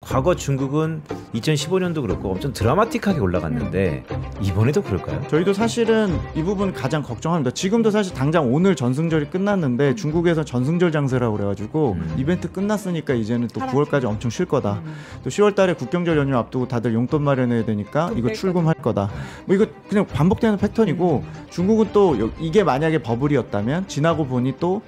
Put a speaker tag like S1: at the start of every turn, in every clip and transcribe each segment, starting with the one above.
S1: 과거 중국은 2015년도 그렇고 엄청 드라마틱하게 올라갔는데 이번에도 그럴까요?
S2: 저희도 사실은 이 부분 가장 걱정합니다. 지금도 사실 당장 오늘 전승절이 끝났는데 중국에서 전승절 장세라고 그래가지고 이벤트 끝났으니까 이제는 또 9월까지 엄청 쉴 거다. 또 10월 달에 국경절 연휴 앞두고 다들 용돈 마련해야 되니까 이거 출금할 거다. 뭐 이거 그냥 반복되는 패턴이고 중국은 또 이게 만약에 버블이었다면 지나고 보니 또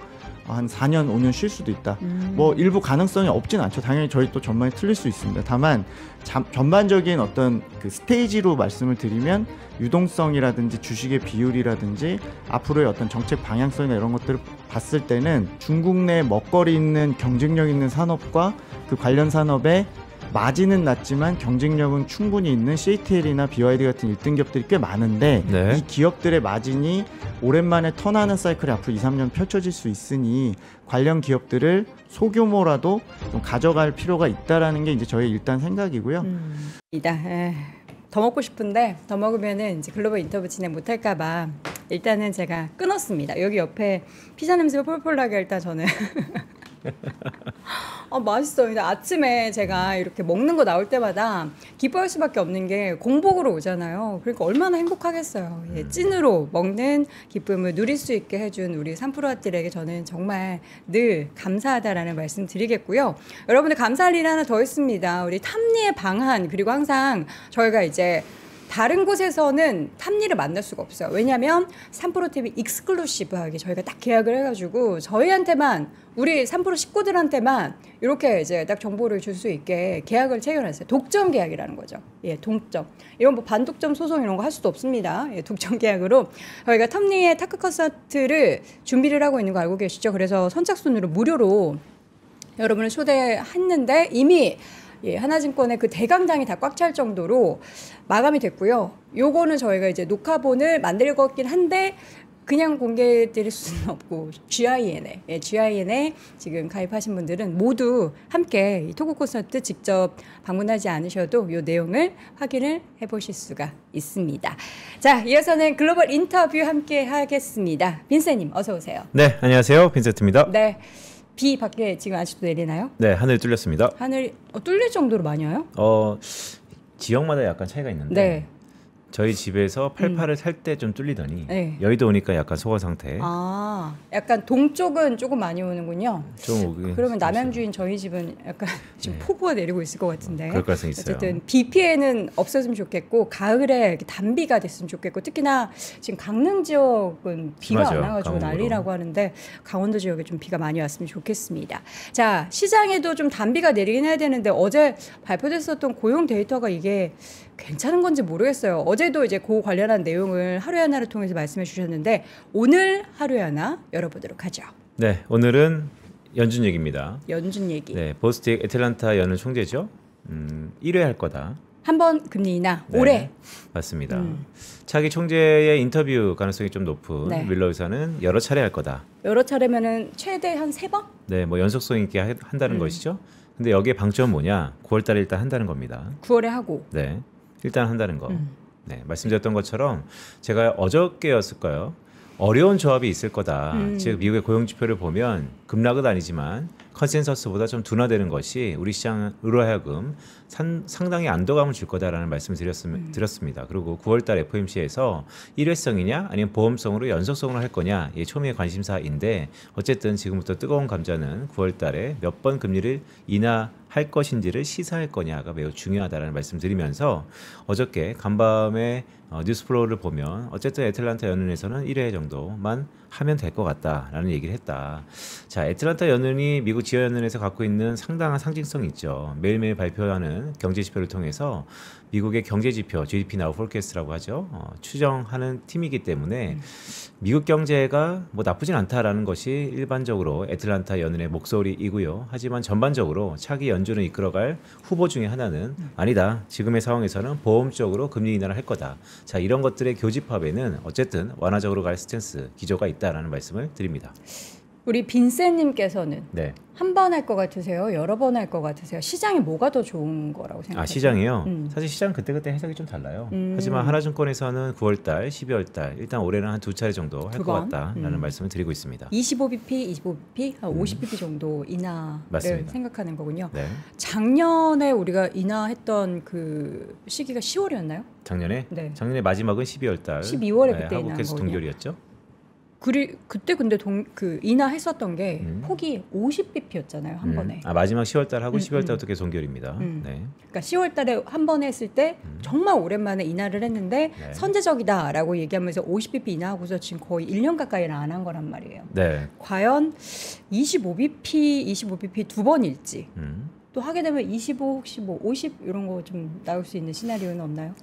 S2: 한 4년, 5년 쉴 수도 있다. 뭐 일부 가능성이 없진 않죠. 당연히 저희 또 전망이 틀릴 수 있습니다. 다만 전반적인 어떤 그 스테이지로 말씀을 드리면 유동성이라든지 주식의 비율이라든지 앞으로의 어떤 정책 방향성이나 이런 것들을 봤을 때는 중국 내 먹거리 있는 경쟁력 있는 산업과 그 관련 산업의 마진은 낮지만 경쟁력은 충분히 있는 CATL이나 BYD 같은 1등 기업들이 꽤 많은데
S1: 네.
S2: 이 기업들의 마진이 오랜만에 턴하는 사이클이 앞으로 2, 3년 펼쳐질 수 있으니 관련 기업들을 소규모라도 좀 가져갈 필요가 있다라는 게 이제 저의 일단 생각이고요.
S3: 더 먹고 싶은데 더 먹으면은 이제 글로벌 인터뷰 진행 못할까봐 일단은 제가 끊었습니다. 여기 옆에 피자 냄새가 폴폴 나게 일단 저는 맛있어요. 근데 아침에 제가 이렇게 먹는 거 나올 때마다 기뻐할 수밖에 없는 게 공복으로 오잖아요. 그러니까 얼마나 행복하겠어요. 예, 찐으로 먹는 기쁨을 누릴 수 있게 해준 우리 3프로아들에게 저는 정말 늘 감사하다라는 말씀 드리겠고요. 여러분들 감사할 일 하나 더 있습니다. 우리 탐리의 방한, 그리고 항상 저희가 이제 다른 곳에서는 탐리를 만날 수가 없어요. 왜냐하면 3프로TV 익스클루시브하게 저희가 딱 계약을 해가지고 저희한테만, 우리 3프로 식구들한테만 이렇게 이제 딱 정보를 줄 수 있게 계약을 체결했어요. 독점 계약이라는 거죠. 예, 동점. 이런 뭐 반독점 소송 이런 거 할 수도 없습니다. 예, 독점 계약으로 저희가 탐리의 타크 콘서트를 준비를 하고 있는 거 알고 계시죠? 그래서 선착순으로 무료로 여러분을 초대했는데 이미 하나증권의 그 대강당이 다 꽉 찰 정도로 마감이 됐고요. 요거는 저희가 이제 녹화본을 만들 거긴 한데 그냥 공개 드릴 수는 없고 GIN에 지금 가입하신 분들은 모두 함께 이 토크 콘서트 직접 방문하지 않으셔도 요 내용을 확인을 해보실 수가 있습니다. 자, 이어서는 글로벌 인터뷰 함께 하겠습니다. 빈센님 어서 오세요.
S1: 네, 안녕하세요. 빈센트입니다.
S3: 네. 비 밖에 지금 아직도 내리나요?
S1: 네, 하늘이 뚫렸습니다.
S3: 하늘이 뚫릴 정도로 많이 와요?
S1: 지역마다 약간 차이가 있는데
S3: 네.
S1: 저희 집에서 88을 살 때 좀 뚫리더니
S3: 네.
S1: 여의도 오니까 약간 소강 상태.
S3: 아, 약간 동쪽은 조금 많이 오는군요.
S1: 좀 오기.
S3: 그러면 남양주인 저희 집은 약간 좀 폭우가 내리고 있을 것 같은데.
S1: 그럴 가능성이 있어요.
S3: 어쨌든 비 피해는 없었으면 좋겠고 가을에 이렇게 단비가 됐으면 좋겠고 특히나 지금 강릉 지역은 비가
S1: 심하죠,
S3: 안 와가지고
S1: 강원도로.
S3: 난리라고 하는데 강원도 지역에 좀 비가 많이 왔으면 좋겠습니다. 자, 시장에도 좀 단비가 내리긴 해야 되는데 어제 발표됐었던 고용 데이터가 이게 괜찮은 건지 모르겠어요. 어제도 이제 그 관련한 내용을 하루에 하나를 통해서 말씀해 주셨는데 오늘 하루에 하나 열어보도록 하죠.
S1: 네, 오늘은 연준 얘기입니다.
S3: 연준 얘기.
S1: 네, 보스틱 애틀란타 연은 총재죠. 1회 할 거다.
S3: 한 번 금리 인하
S1: 네,
S3: 올해.
S1: 맞습니다. 차기 총재의 인터뷰 가능성이 좀 높은
S3: 네.
S1: 윌러 의사는 여러 차례 할 거다.
S3: 여러 차례면은 최대 한 3번?
S1: 네, 뭐 연속성 있게 한다는 것이죠. 근데 여기에 방점은 뭐냐? 9월 달에 일단 한다는 겁니다.
S3: 9월에 하고.
S1: 네, 일단 한다는 거. 네, 말씀드렸던 것처럼 제가 어저께였을까요? 어려운 조합이 있을 거다. 즉 미국의 고용 지표를 보면 급락은 아니지만 컨센서스보다 좀 둔화되는 것이 우리 시장으로 하여금 상당히 안도감을 줄 거다라는 말씀을 드렸습니다. 그리고 9월 달 FOMC에서 일회성이냐 아니면 보험성으로 연속성으로 할 거냐 이게 초미의 관심사인데 어쨌든 지금부터 뜨거운 감자는 9월 달에 몇 번 금리를 인하할 것인지를 시사할 거냐가 매우 중요하다라는 말씀드리면서 어저께 간밤에 뉴스플로우를 보면 어쨌든 애틀란타 연은에서는 1회 정도만 하면 될 것 같다라는 얘기를 했다. 자, 애틀란타 연은이 미국 지역 연은에서 갖고 있는 상당한 상징성이 있죠. 매일매일 발표하는 경제 지표를 통해서 미국의 경제 지표, GDP Now Forecast라고 하죠. 추정하는 팀이기 때문에 미국 경제가 뭐 나쁘진 않다라는 것이 일반적으로 애틀란타 연은의 목소리이고요. 하지만 전반적으로 차기 연준을 이끌어갈 후보 중에 하나는 아니다. 지금의 상황에서는 보험적으로 금리 인하를 할 거다. 자, 이런 것들의 교집합에는 어쨌든 완화적으로 갈 스탠스, 기조가 있다라는 말씀을 드립니다.
S3: 우리 빈센님께서는
S1: 네.
S3: 한 번 할 것 같으세요? 여러 번 할 것 같으세요? 시장이 뭐가 더 좋은 거라고 생각하세요?
S1: 시장이요? 사실 시장 그때그때 해석이 좀 달라요. 하지만 하나증권에서는 9월달, 12월달 일단 올해는 한 2차례 정도 할 것 같다라는 말씀을 드리고 있습니다.
S3: 25bp, 한 50bp 정도 인하를
S1: 맞습니다.
S3: 생각하는 거군요.
S1: 네.
S3: 작년에 우리가 인하했던 그 시기가 10월이었나요?
S1: 작년에?
S3: 네.
S1: 작년에 마지막은 12월달
S3: 12월에 그때
S1: 하고
S3: 인하한
S1: 계속
S3: 거군요.
S1: 동결이었죠.
S3: 그때 근데 그 인하했었던 게 폭이 50bp였잖아요, 한 번에.
S1: 마지막 10월달 하고 12월달부터 계속 동결입니다. 네.
S3: 그러니까 10월달에 한 번 했을 때 정말 오랜만에 인하를 했는데
S1: 네.
S3: 선제적이다라고 얘기하면서 50bp 인하하고서 지금 거의 1년 가까이를 안 한 거란 말이에요.
S1: 네.
S3: 과연 25bp 두 번일지 또 하게 되면 25 혹시 뭐 50 이런 거 좀 나올 수 있는 시나리오는 없나요?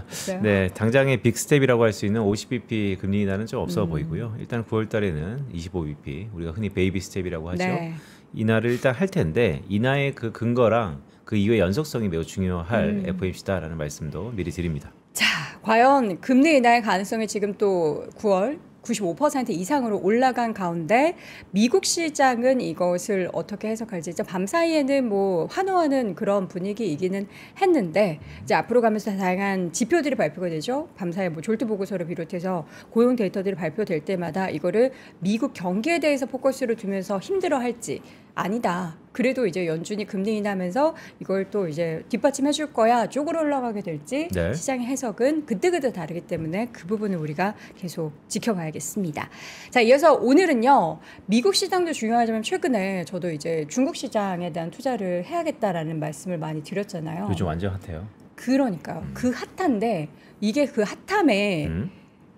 S3: 없어요?
S1: 네, 당장의 빅스텝이라고 할 수 있는 50bp 금리 인하는 좀 없어 보이고요. 일단 9월달에는 25bp 우리가 흔히 베이비 스텝이라고 하죠.
S3: 네.
S1: 인하를 일단 할 텐데 인하의 그 근거랑 그 이후의 연속성이 매우 중요할 FOMC다라는 말씀도 미리 드립니다.
S3: 자, 과연 금리 인하의 가능성이 지금 또 9월 95% 이상으로 올라간 가운데 미국 시장은 이것을 어떻게 해석할지 밤 사이에는 뭐 환호하는 그런 분위기이기는 했는데 이제 앞으로 가면서 다양한 지표들이 발표가 되죠. 밤 사이에 뭐 졸트 보고서를 비롯해서 고용 데이터들이 발표될 때마다 이거를 미국 경기에 대해서 포커스를 두면서 힘들어할지 아니다. 그래도 이제 연준이 금리 인하하면서 이걸 또 이제 뒷받침해 줄 거야 쪽으로 올라가게 될지
S1: 네.
S3: 시장의 해석은 그때그때 다르기 때문에 그 부분을 우리가 계속 지켜봐야겠습니다. 자, 이어서 오늘은요. 미국 시장도 중요하지만 최근에 저도 이제 중국 시장에 대한 투자를 해야겠다라는 말씀을 많이 드렸잖아요.
S1: 요즘 완전 핫해요.
S3: 그러니까요. 그 핫한데 이게 그 핫함에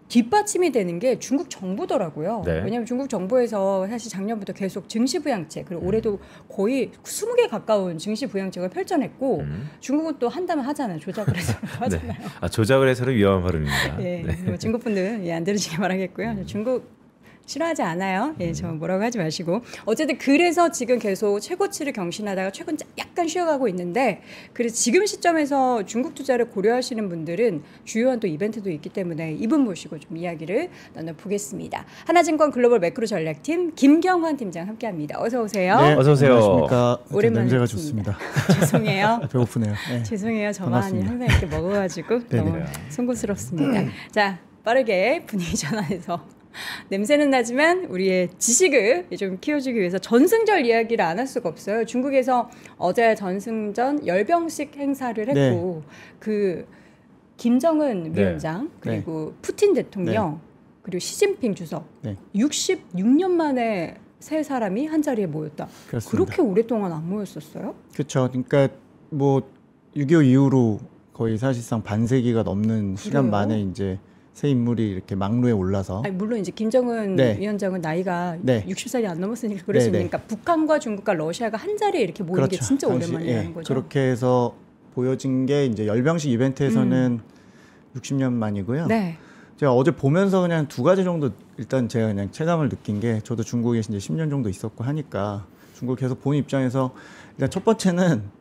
S3: 뒷받침이 되는 게 중국 정부더라고요.
S1: 네.
S3: 왜냐하면 중국 정부에서 사실 작년부터 계속 증시부양책 그리고 올해도 거의 20개 가까운 증시부양책을 펼쳐냈고 중국은 또 한다면 하잖아요. 조작을 해서 하잖아요.
S1: 네. 조작을 해서는 위험한 발언입니다.
S3: 예,
S1: 네.
S3: 뭐 중국 분들 안 들으시기 바라겠고요. 중국 싫어하지 않아요. 예, 저 뭐라고 하지 마시고. 어쨌든 그래서 지금 계속 최고치를 경신하다가 최근 약간 쉬어가고 있는데 그래서 지금 시점에서 중국 투자를 고려하시는 분들은 주요한 또 이벤트도 있기 때문에 이분 모시고 좀 이야기를 나눠보겠습니다. 하나증권 글로벌 매크로 전략팀 김경환 팀장 함께합니다. 어서 오세요.
S2: 네,
S1: 어서 오세요.
S2: 안녕하십니까.
S3: 오랜만에
S2: 냄새가
S3: 뵙습니다.
S2: 좋습니다.
S3: 죄송해요.
S2: 배고프네요. 네.
S3: 죄송해요. 저만
S2: 반갑습니다.
S3: 항상 이렇게 먹어가지고 너무 송구스럽습니다. 자, 빠르게 분위기 전환해서 냄새는 나지만 우리의 지식을 좀 키워주기 위해서 전승절 이야기를 안 할 수가 없어요. 중국에서 어제 전승전 열병식 행사를 했고 그 김정은 위원장 그리고 푸틴 대통령 그리고 시진핑 주석 66년 만에 세 사람이 한 자리에 모였다.
S2: 그렇습니다.
S3: 그렇게 오랫동안 안 모였었어요?
S2: 그렇죠. 그러니까 뭐 6.25 이후로 거의 사실상 반세기가 넘는 시간 만에 이제 새 인물이 이렇게 막루에 올라서
S3: 아니, 물론 이제 김정은 위원장은 나이가 60살이 안 넘었으니까 그럴 수 있으니까 북한과 중국과 러시아가 한 자리에 이렇게 모이는 게 진짜 오랜만이라는 거죠.
S2: 그렇게 해서 보여진 게 이제 열병식 이벤트에서는 60년 만이고요.
S3: 네.
S2: 제가 어제 보면서 그냥 두 가지 정도 일단 제가 그냥 체감을 느낀 게 저도 중국에 이제 10년 정도 있었고 하니까 중국 계속 본 입장에서 일단 첫 번째는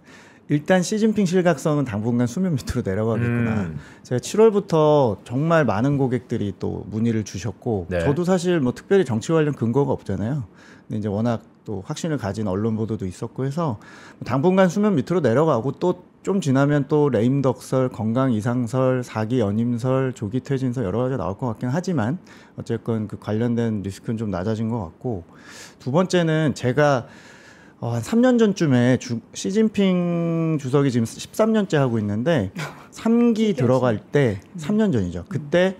S2: 일단 시진핑 실각성은 당분간 수면 밑으로 내려가겠구나. 제가 7월부터 정말 많은 고객들이 또 문의를 주셨고 저도 사실 뭐 특별히 정치 관련 근거가 없잖아요. 근데 이제 워낙 또 확신을 가진 언론 보도도 있었고 해서 당분간 수면 밑으로 내려가고 또 좀 지나면 또 레임덕설, 건강 이상설, 사기 연임설, 조기 퇴진설 여러 가지가 나올 것 같긴 하지만 어쨌건 그 관련된 리스크는 좀 낮아진 것 같고 두 번째는 제가 한 3년 전쯤에 시진핑 주석이 지금 13년째 하고 있는데 3기 들어갈 때 3년 전이죠. 그때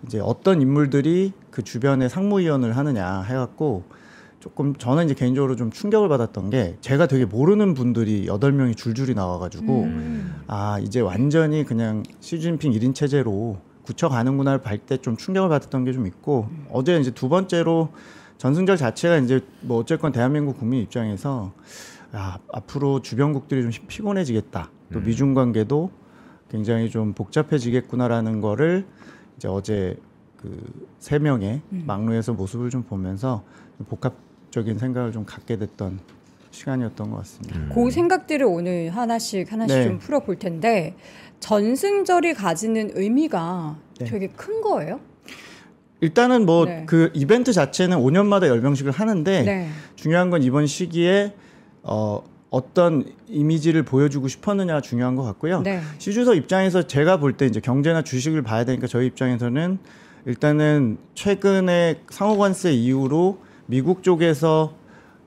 S2: 이제 어떤 인물들이 그 주변에 상무위원을 하느냐 해갖고 조금 저는 이제 개인적으로 좀 충격을 받았던 게 제가 되게 모르는 분들이 8명이 줄줄이 나와가지고 이제 완전히 그냥 시진핑 1인 체제로 굳혀가는구나를 볼 때 좀 충격을 받았던 게 좀 있고 어제 이제 두 번째로 전승절 자체가 이제 뭐 어쨌건 대한민국 국민 입장에서 앞으로 주변국들이 좀 피곤해지겠다. 또 미중 관계도 굉장히 좀 복잡해지겠구나라는 거를 이제 어제 그 세 명의 막루에서 모습을 좀 보면서 좀 복합적인 생각을 좀 갖게 됐던 시간이었던 것 같습니다.
S3: 그 생각들을 오늘 하나씩 좀 풀어볼 텐데 전승절이 가지는 의미가 되게 큰 거예요?
S2: 일단은 뭐
S3: 네.
S2: 그 이벤트 자체는 5년마다 열병식을 하는데
S3: 네.
S2: 중요한 건 이번 시기에 어떤 이미지를 보여주고 싶었느냐가 중요한 것 같고요.
S3: 네.
S2: 시주서 입장에서 제가 볼 때 이제 경제나 주식을 봐야 되니까 저희 입장에서는 일단은 최근에 상호관세 이후로 미국 쪽에서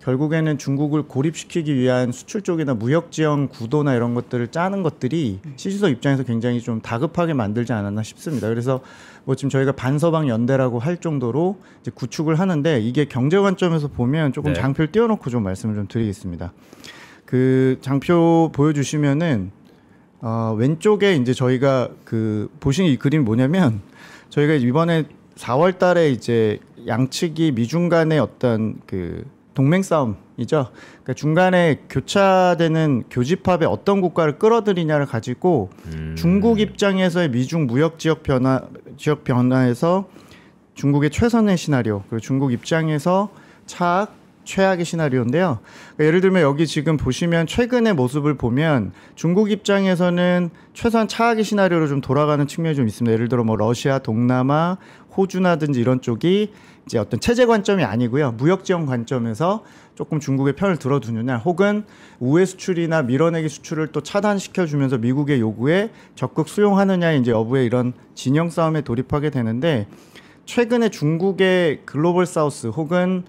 S2: 결국에는 중국을 고립시키기 위한 수출 쪽이나 무역 지원 구도나 이런 것들을 짜는 것들이 시주서 입장에서 굉장히 좀 다급하게 만들지 않았나 싶습니다. 그래서 뭐 지금 저희가 반서방 연대라고 할 정도로 이제 구축을 하는데 이게 경제 관점에서 보면 조금
S1: 네.
S2: 장표를 띄워놓고 좀 말씀을 좀 드리겠습니다. 그 장표 보여주시면은 왼쪽에 이제 저희가 그 보시는 이 그림이 뭐냐면 저희가 이번에 4월달에 이제 양측이 미중 간의 어떤 그 동맹 싸움이죠. 그러니까 중간에 교차되는 교집합에 어떤 국가를 끌어들이냐를 가지고 중국 입장에서의 미중 무역 지역 변화에서 중국의 최선의 시나리오, 그리고 중국 입장에서 최악의 시나리오인데요. 그러니까 예를 들면 여기 지금 보시면 최근의 모습을 보면 중국 입장에서는 최소한 차악의 시나리오로 좀 돌아가는 측면이 좀 있습니다. 예를 들어 뭐 러시아, 동남아, 호주나든지 이런 쪽이 이제 어떤 체제 관점이 아니고요. 무역 지원 관점에서 조금 중국의 편을 들어두느냐, 혹은 우회 수출이나 밀어내기 수출을 또 차단시켜 주면서 미국의 요구에 적극 수용하느냐 이제 여부의 이런 진영 싸움에 돌입하게 되는데 최근에 중국의 글로벌 사우스 혹은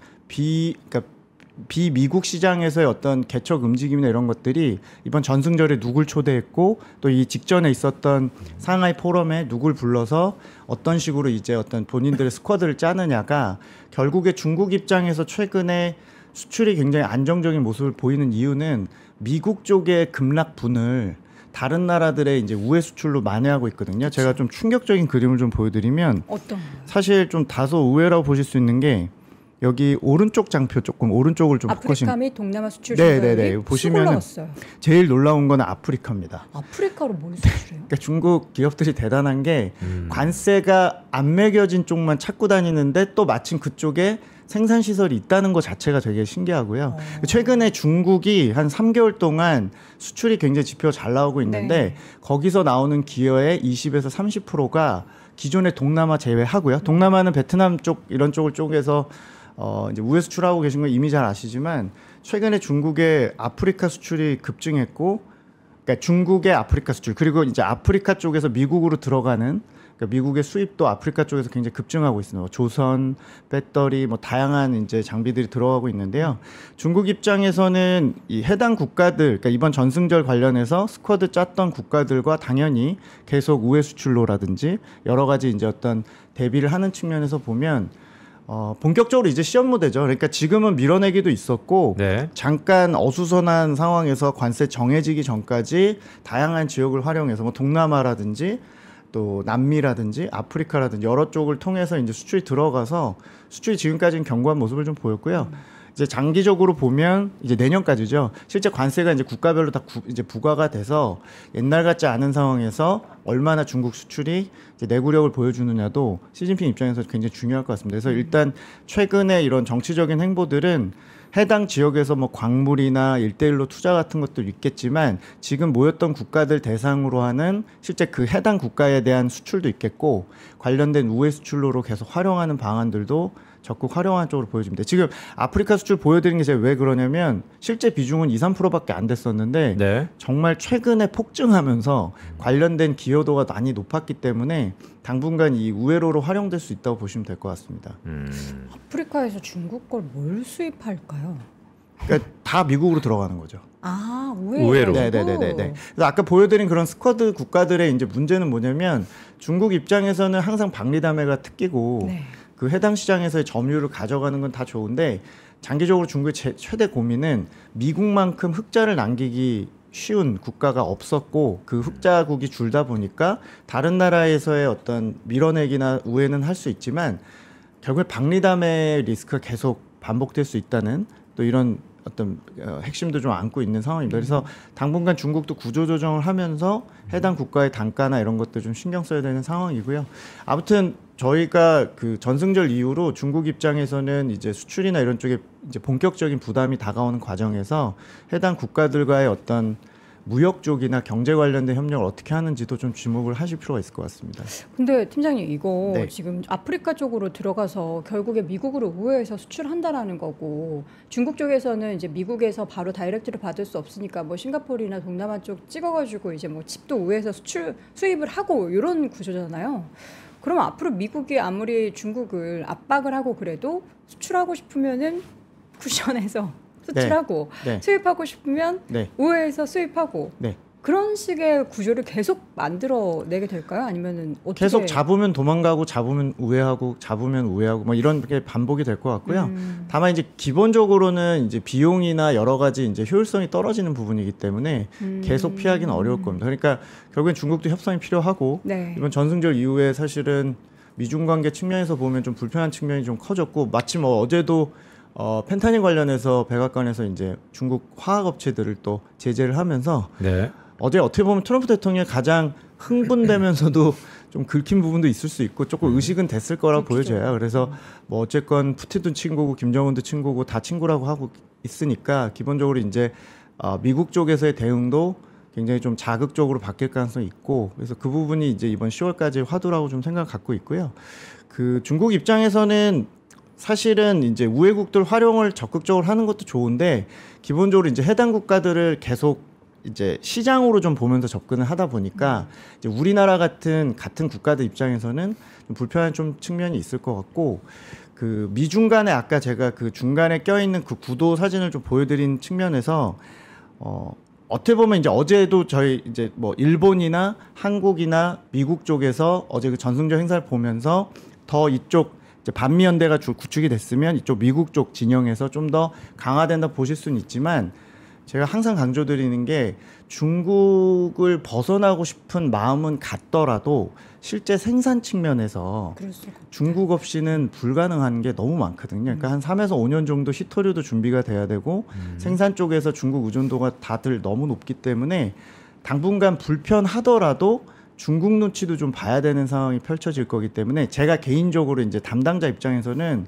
S2: 비미국 시장에서의 어떤 개척 움직임이나 이런 것들이 이번 전승절에 누굴 초대했고 또 이 직전에 있었던 상하이 포럼에 누굴 불러서 어떤 식으로 이제 어떤 본인들의 스쿼드를 짜느냐가 결국에 중국 입장에서 최근에 수출이 굉장히 안정적인 모습을 보이는 이유는 미국 쪽의 급락분을 다른 나라들의 이제 우회 수출로 만회하고 있거든요. 제가 좀 충격적인 그림을 좀 보여드리면
S3: 어떤
S2: 사실 좀 다소 의외라고 보실 수 있는 게 여기 오른쪽 장표 조금 오른쪽을 좀
S3: 아프리카 및 동남아 수출
S2: 네네네
S3: 증가율이
S2: 보시면
S3: 올라왔어요.
S2: 제일 놀라운 건 아프리카입니다.
S3: 아프리카로 뭘 수출해요?
S2: 그러니까 중국 기업들이 대단한 게 관세가 안 매겨진 쪽만 찾고 다니는데 또 마침 그쪽에 생산 시설이 있다는 것 자체가 되게 신기하고요. 최근에 중국이 한 3개월 동안 수출이 굉장히 지표가 잘 나오고 있는데
S3: 네.
S2: 거기서 나오는 기여의 20에서 30%가 기존의 동남아 제외하고요. 동남아는 베트남 쪽 이런 쪽을 쪽에서 이제 우회 수출하고 계신 건 이미 잘 아시지만 최근에 중국의 아프리카 수출이 급증했고, 그러니까 중국의 아프리카 수출 그리고 이제 아프리카 쪽에서 미국으로 들어가는 그러니까 미국의 수입도 아프리카 쪽에서 굉장히 급증하고 있습니다. 조선, 배터리, 뭐 다양한 이제 장비들이 들어가고 있는데요. 중국 입장에서는 이 해당 국가들, 그러니까 이번 전승절 관련해서 스쿼드 짰던 국가들과 당연히 계속 우회 수출로라든지 여러 가지 이제 어떤 대비를 하는 측면에서 보면. 본격적으로 이제 시험 무대죠. 그러니까 지금은 밀어내기도 있었고
S1: 네.
S2: 잠깐 어수선한 상황에서 관세 정해지기 전까지 다양한 지역을 활용해서 뭐 동남아라든지 또 남미라든지 아프리카라든지 여러 쪽을 통해서 이제 수출이 들어가서 수출이 지금까지는 견고한 모습을 좀 보였고요. 이제 장기적으로 보면 이제 내년까지죠. 실제 관세가 이제 국가별로 다 이제 부과가 돼서 옛날 같지 않은 상황에서 얼마나 중국 수출이 이제 내구력을 보여주느냐도 시진핑 입장에서 굉장히 중요할 것 같습니다. 그래서 일단 최근에 이런 정치적인 행보들은 해당 지역에서 뭐 광물이나 1대1로 투자 같은 것도 있겠지만 지금 모였던 국가들 대상으로 하는 실제 그 해당 국가에 대한 수출도 있겠고 관련된 우회 수출로로 계속 활용하는 방안들도 적극 활용하는 쪽으로 보여집니다. 지금 아프리카 수출 보여드린 게 제가 왜 그러냐면 실제 비중은 2, 3%밖에 안 됐었는데
S1: 네.
S2: 정말 최근에 폭증하면서 관련된 기여도가 많이 높았기 때문에 당분간 이 우회로로 활용될 수 있다고 보시면 될 것 같습니다.
S3: 아프리카에서 중국 걸 뭘 수입할까요?
S2: 그러니까 다 미국으로 들어가는 거죠.
S3: 아,
S1: 우회로.
S2: 네네네네. 그래서 아까 보여드린 그런 스쿼드 국가들의 이제 문제는 뭐냐면 중국 입장에서는 항상 박리담회가 특기고
S3: 네.
S2: 그 해당 시장에서의 점유율을 가져가는 건 다 좋은데 장기적으로 중국의 최대 고민은 미국만큼 흑자를 남기기 쉬운 국가가 없었고 그 흑자국이 줄다 보니까 다른 나라에서의 어떤 밀어내기나 우회는 할 수 있지만 결국에 박리담의 리스크가 계속 반복될 수 있다는 또 이런 어떤 핵심도 좀 안고 있는 상황입니다. 그래서 당분간 중국도 구조조정을 하면서 해당 국가의 단가나 이런 것들 좀 신경 써야 되는 상황이고요. 아무튼 저희가 그 전승절 이후로 중국 입장에서는 이제 수출이나 이런 쪽에 이제 본격적인 부담이 다가오는 과정에서 해당 국가들과의 어떤 무역 쪽이나 경제 관련된 협력을 어떻게 하는지도 좀 주목을 하실 필요가 있을 것 같습니다.
S3: 근데 팀장님 이거
S2: 네.
S3: 지금 아프리카 쪽으로 들어가서 결국에 미국으로 우회해서 수출한다라는 거고 중국 쪽에서는 이제 미국에서 바로 다이렉트로 받을 수 없으니까 뭐 싱가포르나 동남아 쪽 찍어가지고 이제 뭐 칩도 우회해서 수입을 하고 이런 구조잖아요. 그럼 앞으로 미국이 아무리 중국을 압박을 하고 그래도 수출하고 싶으면은 쿠션에서 수출하고
S2: 네.
S3: 수입하고 싶으면
S2: 네.
S3: 우회해서 수입하고
S2: 네.
S3: 그런 식의 구조를 계속 만들어내게 될까요? 아니면은 어떻게
S2: 계속 잡으면 도망가고 잡으면 우회하고 잡으면 우회하고 뭐 이런 게 반복이 될 것 같고요. 다만 이제 기본적으로는 이제 비용이나 여러 가지 이제 효율성이 떨어지는 부분이기 때문에 계속 피하기는 어려울 겁니다. 그러니까 결국엔 중국도 협상이 필요하고
S3: 네.
S2: 이번 전승절 이후에 사실은 미중 관계 측면에서 보면 좀 불편한 측면이 좀 커졌고 마침 어제도 펜타닐 관련해서 백악관에서 이제 중국 화학 업체들을 또 제재를 하면서
S1: 네.
S2: 어제 어떻게 보면 트럼프 대통령이 가장 흥분되면서도 좀 긁힌 부분도 있을 수 있고 조금 의식은 됐을 거라고 보여져요. 그래서 뭐 어쨌건 푸틴도 친구고 김정은도 친구고 다 친구라고 하고 있으니까 기본적으로 이제 미국 쪽에서의 대응도 굉장히 좀 자극적으로 바뀔 가능성이 있고 그래서 그 부분이 이제 이번 10월까지 화두라고 좀 생각을 갖고 있고요. 그 중국 입장에서는 사실은 이제 우회국들 활용을 적극적으로 하는 것도 좋은데 기본적으로 이제 해당 국가들을 계속 이제 시장으로 좀 보면서 접근을 하다 보니까 이제 우리나라 같은 국가들 입장에서는 좀 불편한 좀 측면이 있을 것 같고 그 미중 간에 아까 제가 그 중간에 껴있는 그 구도 사진을 좀 보여드린 측면에서 어떻게 보면 이제 어제도 저희 이제 뭐 일본이나 한국이나 미국 쪽에서 어제 그 전승절 행사를 보면서 더 이쪽 이제 반미연대가 구축이 됐으면 이쪽 미국 쪽 진영에서 좀 더 강화된다 보실 수는 있지만 제가 항상 강조드리는 게 중국을 벗어나고 싶은 마음은 같더라도 실제 생산 측면에서 중국 없이는 불가능한 게 너무 많거든요. 그러니까 한 3에서 5년 정도 히토류도 준비가 돼야 되고 생산 쪽에서 중국 의존도가 다들 너무 높기 때문에 당분간 불편하더라도 중국 눈치도 좀 봐야 되는 상황이 펼쳐질 거기 때문에 제가 개인적으로 이제 담당자 입장에서는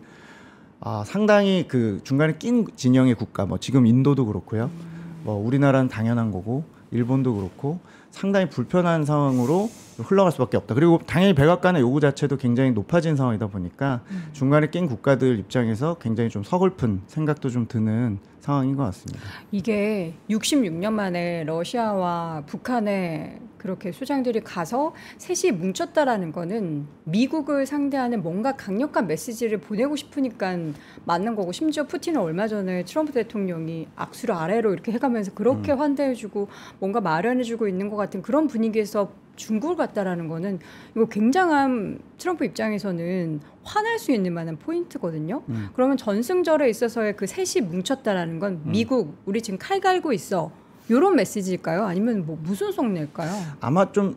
S2: 상당히 그 중간에 낀 진영의 국가, 뭐 지금 인도도 그렇고요. 뭐 우리나라는 당연한 거고 일본도 그렇고 상당히 불편한 상황으로 흘러갈 수밖에 없다. 그리고 당연히 백악관의 요구 자체도 굉장히 높아진 상황이다 보니까 중간에 낀 국가들 입장에서 굉장히 좀 서글픈 생각도 좀 드는 상황인 것 같습니다.
S3: 이게 66년 만에 러시아와 북한에 그렇게 수장들이 가서 셋이 뭉쳤다라는 거는 미국을 상대하는 뭔가 강력한 메시지를 보내고 싶으니까 맞는 거고 심지어 푸틴은 얼마 전에 트럼프 대통령이 악수를 아래로 이렇게 해가면서 그렇게 환대해주고 뭔가 마련해주고 있는 것 같은 그런 분위기에서 중국을 갔다라는 거는 이거 굉장한 트럼프 입장에서는 화날 수 있는 만한 포인트거든요. 그러면 전승절에 있어서의 그 셋이 뭉쳤다라는 건 미국 우리 지금 칼 갈고 있어. 이런 메시지일까요? 아니면 뭐 무슨 속내일까요?
S2: 아마 좀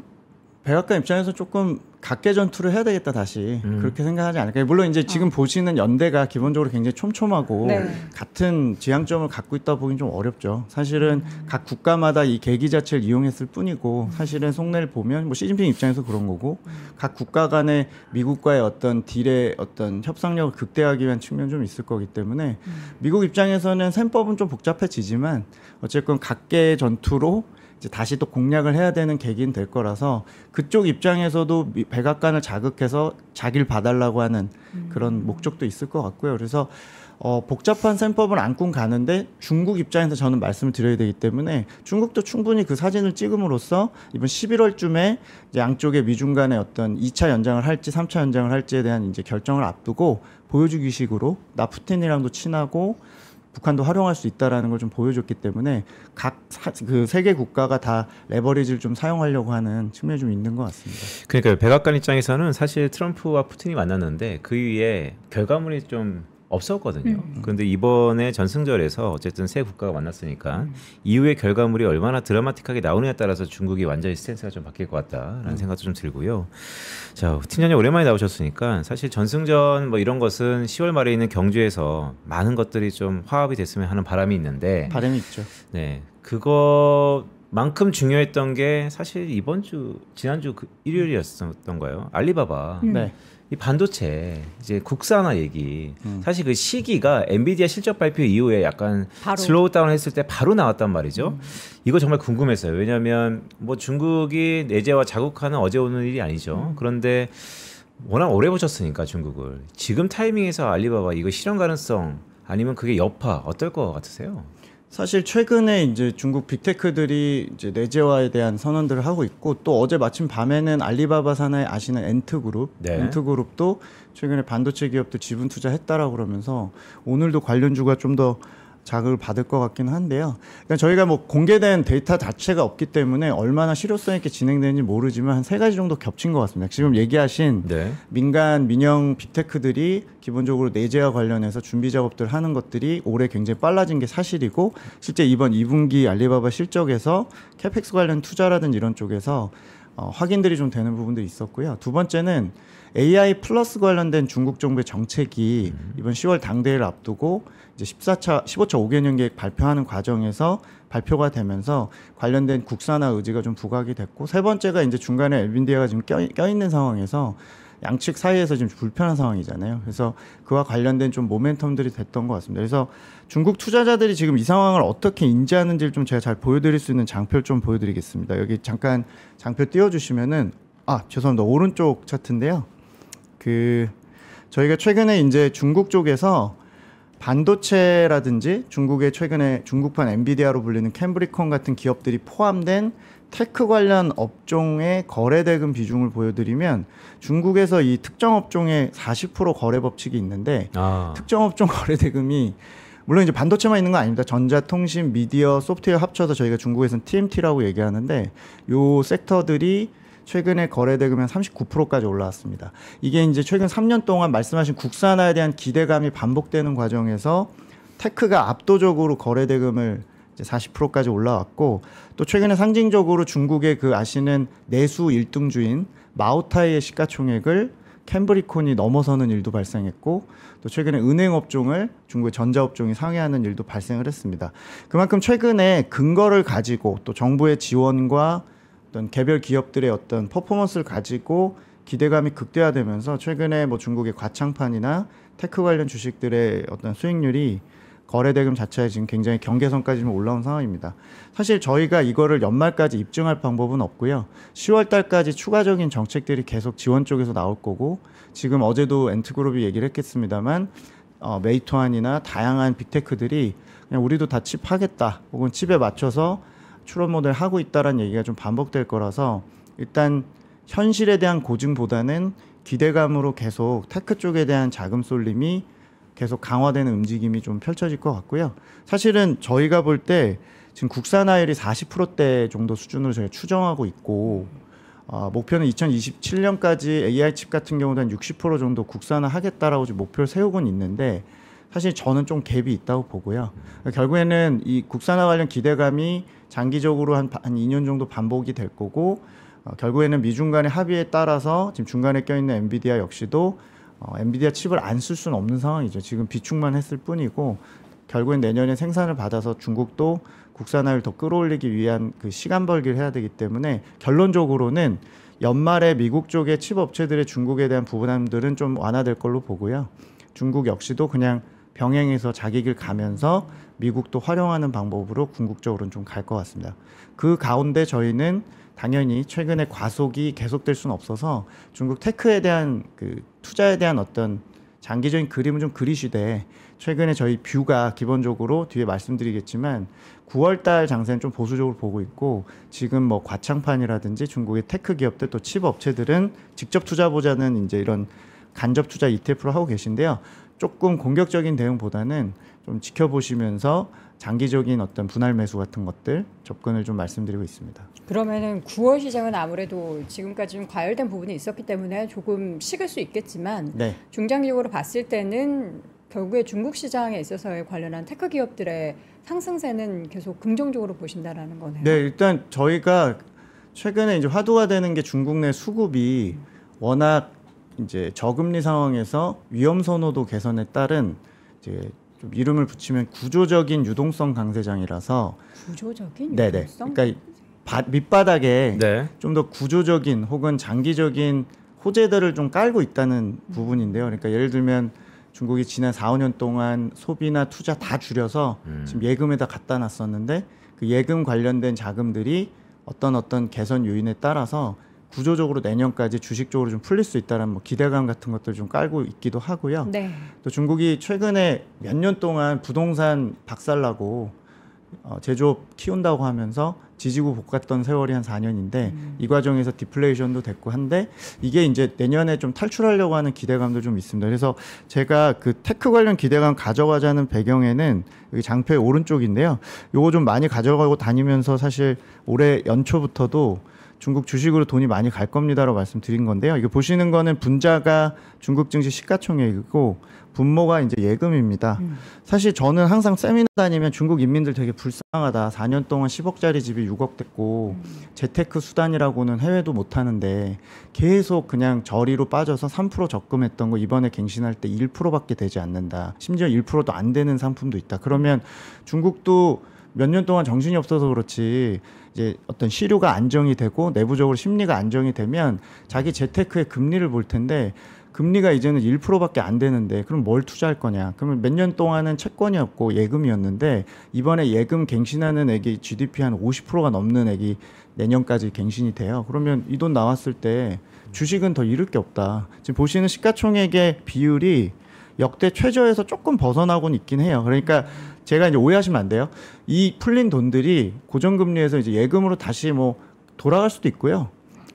S2: 백악관 입장에서 조금 각계 전투를 해야 되겠다 다시 그렇게 생각하지 않을까요? 물론 이제 지금 보시는 연대가 기본적으로 굉장히 촘촘하고 같은 지향점을 갖고 있다 보긴 좀 어렵죠. 사실은 각 국가마다 이 계기 자체를 이용했을 뿐이고 사실은 속내를 보면 뭐 시진핑 입장에서 그런 거고 각 국가 간의 미국과의 어떤 딜의 어떤 협상력을 극대화하기 위한 측면이 좀 있을 거기 때문에 미국 입장에서는 셈법은 좀 복잡해지지만 어쨌건 각계 전투로 이제 다시 또 공략을 해야 되는 계기는 될 거라서 그쪽 입장에서도 백악관을 자극해서 자기를 봐달라고 하는 그런 목적도 있을 것 같고요. 그래서 복잡한 셈법을 안고 가는데 중국 입장에서 저는 말씀을 드려야 되기 때문에 중국도 충분히 그 사진을 찍음으로써 이번 11월쯤에 이제 양쪽의 미중 간의 어떤 2차 연장을 할지 3차 연장을 할지에 대한 이제 결정을 앞두고 보여주기식으로 나 푸틴이랑도 친하고 북한도 활용할 수 있다라는 걸 좀 보여줬기 때문에 그 세 개 국가가 다 레버리지를 좀 사용하려고 하는 측면이 좀 있는 것 같습니다.
S1: 그러니까 백악관 입장에서는 사실 트럼프와 푸틴이 만났는데 그 위에 결과물이 좀 없었거든요. 그런데 이번에 전승절에서 어쨌든 세 국가가 만났으니까 이후의 결과물이 얼마나 드라마틱하게 나오느냐에 따라서 중국이 완전히 스탠스가 좀 바뀔 것 같다라는 생각도 좀 들고요. 자, 팀장님 오랜만에 나오셨으니까 사실 전승전 뭐 이런 것은 10월 말에 있는 경주에서 많은 것들이 좀 화합이 됐으면 하는 바람이 있는데
S2: 바람이 있죠.
S1: 네, 그거 만큼 중요했던 게 사실 지난주 일요일이었던 거예요. 알리바바.
S2: 네.
S1: 이 반도체 이제 국산화 얘기. 사실 그 시기가 엔비디아 실적 발표 이후에 약간
S3: 바로.
S1: 슬로우 다운 했을 때 바로 나왔단 말이죠. 이거 정말 궁금했어요. 왜냐하면 뭐 중국이 내재와 자국화는 어제 오는 일이 아니죠. 그런데 워낙 오래 보셨으니까 중국을 지금 타이밍에서 알리바바 이거 실현 가능성 아니면 그게 여파 어떨 것 같으세요?
S2: 사실 최근에 이제 중국 빅테크들이 이제 내재화에 대한 선언들을 하고 있고 또 어제 마침 밤에는 알리바바 산하에 아시는 엔트그룹,
S1: 네.
S2: 엔트그룹도 최근에 반도체 기업들 지분 투자했다라고 그러면서 오늘도 관련주가 좀 더 자극을 받을 것 같긴 한데요. 그러니까 저희가 뭐 공개된 데이터 자체가 없기 때문에 얼마나 실효성 있게 진행되는지 모르지만 한 3가지 정도 겹친 것 같습니다. 지금 얘기하신
S1: 네.
S2: 민간 민영 빅테크들이 기본적으로 내재화 관련해서 준비 작업들 하는 것들이 올해 굉장히 빨라진 게 사실이고 실제 이번 2분기 알리바바 실적에서 캐펙스 관련 투자라든지 이런 쪽에서 확인들이 좀 되는 부분들이 있었고요. 두 번째는 AI 플러스 관련된 중국 정부의 정책이 이번 10월 당대회를 앞두고 이제 15차 5개년 계획 발표하는 과정에서 발표가 되면서 관련된 국산화 의지가 좀 부각이 됐고 세 번째가 이제 중간에 엔비디아가 지금 껴있는 상황에서 양측 사이에서 지금 불편한 상황이잖아요. 그래서 그와 관련된 좀 모멘텀들이 됐던 것 같습니다. 그래서 중국 투자자들이 지금 이 상황을 어떻게 인지하는지를 좀 제가 잘 보여드릴 수 있는 장표를 좀 보여드리겠습니다. 여기 잠깐 장표 띄워주시면은 죄송합니다. 오른쪽 차트인데요. 저희가 최근에 이제 중국 쪽에서 반도체라든지 중국의 최근에 중국판 엔비디아로 불리는 캠브리콘 같은 기업들이 포함된 테크 관련 업종의 거래 대금 비중을 보여드리면 중국에서 이 특정 업종의 40% 거래 법칙이 있는데 특정 업종 거래 대금이 물론 이제 반도체만 있는 건 아닙니다. 전자통신, 미디어, 소프트웨어 합쳐서 저희가 중국에서는 TMT라고 얘기하는데 요 섹터들이 최근에 거래 대금이 한 39%까지 올라왔습니다. 이게 이제 최근 3년 동안 말씀하신 국산화에 대한 기대감이 반복되는 과정에서 테크가 압도적으로 거래 대금을 이제 40%까지 올라왔고 또 최근에 상징적으로 중국의 그 아시는 내수 1등주인 마오타이의 시가총액을 캠브리콘이 넘어서는 일도 발생했고 또 최근에 은행 업종을 중국의 전자 업종이 상회하는 일도 발생을 했습니다. 그만큼 최근에 근거를 가지고 또 정부의 지원과 어떤 개별 기업들의 어떤 퍼포먼스를 가지고 기대감이 극대화되면서 최근에 뭐 중국의 과창판이나 테크 관련 주식들의 어떤 수익률이 거래 대금 자체에 지금 굉장히 경계선까지 올라온 상황입니다. 사실 저희가 이거를 연말까지 입증할 방법은 없고요. 10월 달까지 추가적인 정책들이 계속 지원 쪽에서 나올 거고 지금 어제도 엔트그룹이 얘기를 했겠습니다만 메이투안이나 다양한 빅테크들이 그냥 우리도 다 칩 하겠다 혹은 칩에 맞춰서 출원 모델 하고 있다라는 얘기가 좀 반복될 거라서 일단 현실에 대한 고증보다는 기대감으로 계속 테크 쪽에 대한 자금 쏠림이 계속 강화되는 움직임이 좀 펼쳐질 것 같고요. 사실은 저희가 볼 때 지금 국산화율이 40%대 정도 수준으로 저희가 추정하고 있고 목표는 2027년까지 AI 칩 같은 경우도 한 60% 정도 국산화 하겠다라고 지금 목표를 세우고는 있는데 사실 저는 좀 갭이 있다고 보고요. 결국에는 이 국산화 관련 기대감이 장기적으로 한 2년 정도 반복이 될 거고 결국에는 미중 간의 합의에 따라서 지금 중간에 껴있는 엔비디아 역시도 엔비디아 칩을 안 쓸 수는 없는 상황이죠. 지금 비축만 했을 뿐이고 결국엔 내년에 생산을 받아서 중국도 국산화를 더 끌어올리기 위한 그 시간 벌기를 해야 되기 때문에 결론적으로는 연말에 미국 쪽의 칩 업체들의 중국에 대한 부담들은 좀 완화될 걸로 보고요. 중국 역시도 그냥 병행해서 자기 길 가면서 미국도 활용하는 방법으로 궁극적으로는 좀 갈 것 같습니다. 그 가운데 저희는 당연히 최근에 과속이 계속될 수는 없어서 중국 테크에 대한 그 투자에 대한 어떤 장기적인 그림을 좀 그리시되 최근에 저희 뷰가 기본적으로 뒤에 말씀드리겠지만 9월달 장세는 좀 보수적으로 보고 있고 지금 뭐 과창판이라든지 중국의 테크 기업들 또 칩 업체들은 직접 투자보다는 이제 이런 간접 투자 ETF로 하고 계신데요. 조금 공격적인 대응보다는 좀 지켜보시면서 장기적인 어떤 분할 매수 같은 것들 접근을 좀 말씀드리고 있습니다.
S3: 그러면은 9월 시장은 아무래도 지금까지 좀 과열된 부분이 있었기 때문에 조금 식을 수 있겠지만
S2: 네.
S3: 중장기적으로 봤을 때는 결국에 중국 시장에 있어서의 관련한 테크 기업들의 상승세는 계속 긍정적으로 보신다라는 거네요.
S2: 네, 일단 저희가 최근에 이제 화두가 되는 게 중국 내 수급이 워낙 이제 저금리 상황에서 위험 선호도 개선에 따른 이제 좀 이름을 붙이면 구조적인 유동성 강세장이라서
S3: 구조적인
S2: 네네.
S3: 유동성?
S2: 그러니까 밑바닥에
S1: 네.
S2: 좀 더 구조적인 혹은 장기적인 호재들을 좀 깔고 있다는 부분인데요. 그러니까 예를 들면 중국이 지난 4, 5년 동안 소비나 투자 다 줄여서 지금 예금에다 갖다 놨었는데 그 예금 관련된 자금들이 어떤 개선 요인에 따라서 구조적으로 내년까지 주식적으로 좀 풀릴 수 있다는 뭐 기대감 같은 것들 좀 깔고 있기도 하고요.
S3: 네.
S2: 또 중국이 최근에 몇 년 동안 부동산 박살나고 제조업 키운다고 하면서 지지고 볶았던 세월이 한 4년인데 이 과정에서 디플레이션도 됐고 한데 이게 이제 내년에 좀 탈출하려고 하는 기대감도 좀 있습니다. 그래서 제가 그 테크 관련 기대감 가져가자는 배경에는 여기 장표의 오른쪽인데요. 요거 좀 많이 가져가고 다니면서 사실 올해 연초부터도 중국 주식으로 돈이 많이 갈 겁니다라고 말씀드린 건데요. 이거 보시는 거는 분자가 중국 증시 시가총액이고 분모가 이제 예금입니다. 사실 저는 항상 세미나 다니면 중국 인민들 되게 불쌍하다. 4년 동안 10억짜리 집이 6억 됐고 재테크 수단이라고는 해외도 못 하는데 계속 그냥 저리로 빠져서 3% 적금했던 거 이번에 갱신할 때 1%밖에 되지 않는다. 심지어 1%도 안 되는 상품도 있다. 그러면 중국도 몇 년 동안 정신이 없어서 그렇지 이제 어떤 시류가 안정이 되고 내부적으로 심리가 안정이 되면 자기 재테크의 금리를 볼 텐데 금리가 이제는 1%밖에 안 되는데 그럼 뭘 투자할 거냐? 그러면 몇 년 동안은 채권이었고 예금이었는데 이번에 예금 갱신하는 액이 GDP 한 50%가 넘는 액이 내년까지 갱신이 돼요. 그러면 이 돈 나왔을 때 주식은 더 잃을 게 없다. 지금 보시는 시가총액의 비율이 역대 최저에서 조금 벗어나고는 있긴 해요. 그러니까 제가 이제 오해하시면 안 돼요. 이 풀린 돈들이 고정금리에서 이제 예금으로 다시 뭐 돌아갈 수도 있고요.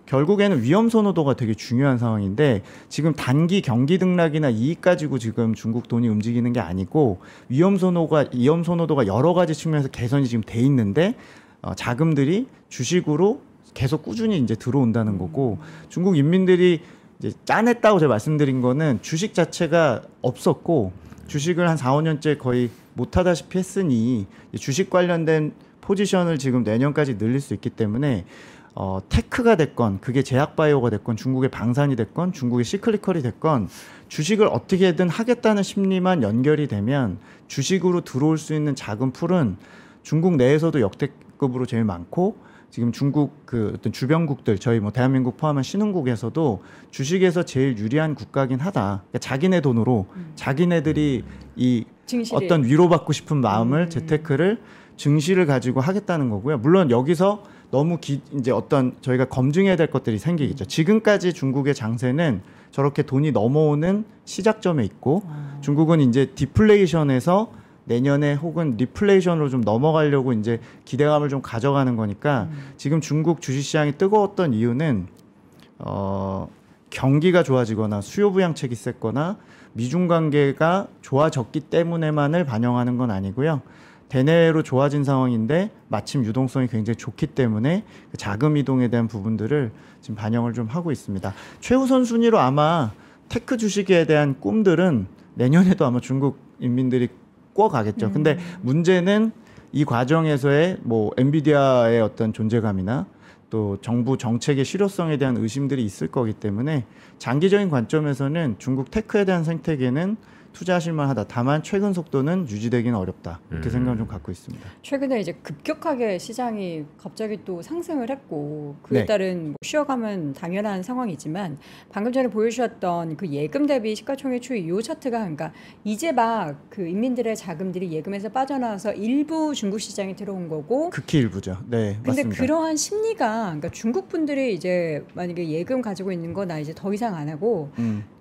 S2: 결국에는 위험 선호도가 되게 중요한 상황인데 지금 단기 경기 등락이나 이익 가지고 지금 중국 돈이 움직이는 게 아니고 위험 선호도가 여러 가지 측면에서 개선이 지금 돼 있는데 자금들이 주식으로 계속 꾸준히 이제 들어온다는 거고 중국 인민들이 이제 짠했다고 제가 말씀드린 거는 주식 자체가 없었고 주식을 한 4, 5년째 거의 못하다시피 했으니 주식 관련된 포지션을 지금 내년까지 늘릴 수 있기 때문에 테크가 됐건 그게 제약바이오가 됐건 중국의 방산이 됐건 중국의 시클리컬이 됐건 주식을 어떻게든 하겠다는 심리만 연결이 되면 주식으로 들어올 수 있는 자금 풀은 중국 내에서도 역대급으로 제일 많고 지금 중국 그 어떤 주변국들 저희 뭐 대한민국 포함한 신흥국에서도 주식에서 제일 유리한 국가긴 하다. 그러니까 자기네 돈으로 자기네들이 이
S3: 증시를.
S2: 어떤 위로받고 싶은 마음을 재테크를 증시를 가지고 하겠다는 거고요. 물론 여기서 너무 이제 어떤 저희가 검증해야 될 것들이 생기겠죠. 지금까지 중국의 장세는 저렇게 돈이 넘어오는 시작점에 있고 중국은 이제 디플레이션에서 내년에 혹은 리플레이션으로 좀 넘어가려고 이제 기대감을 좀 가져가는 거니까 지금 중국 주식시장이 뜨거웠던 이유는 경기가 좋아지거나 수요 부양책이 셌거나 미중 관계가 좋아졌기 때문에만을 반영하는 건 아니고요. 대내로 좋아진 상황인데 마침 유동성이 굉장히 좋기 때문에 그 자금 이동에 대한 부분들을 지금 반영을 좀 하고 있습니다. 최우선 순위로 아마 테크 주식에 대한 꿈들은 내년에도 아마 중국 인민들이 꿔가겠죠. 근데 문제는 이 과정에서의 뭐 엔비디아의 어떤 존재감이나 또 정부 정책의 실효성에 대한 의심들이 있을 거기 때문에 장기적인 관점에서는 중국 테크에 대한 생태계는 투자하실 만하다. 다만 최근 속도는 유지되기는 어렵다. 이렇게 생각을 좀 갖고 있습니다.
S3: 최근에 이제 급격하게 시장이 갑자기 또 상승을 했고 그에
S2: 네.
S3: 따른 뭐 쉬어가면 당연한 상황이지만 방금 전에 보여주셨던 그 예금 대비 시가총액 추이 이 차트가 그러니까 이제 막 그 인민들의 자금들이 예금에서 빠져나와서 일부 중국 시장에 들어온 거고
S2: 극히 일부죠. 네,
S3: 근데
S2: 맞습니다.
S3: 그러한 심리가 그러니까 중국 분들이 이제 만약에 예금 가지고 있는 거 나 이제 더 이상 안 하고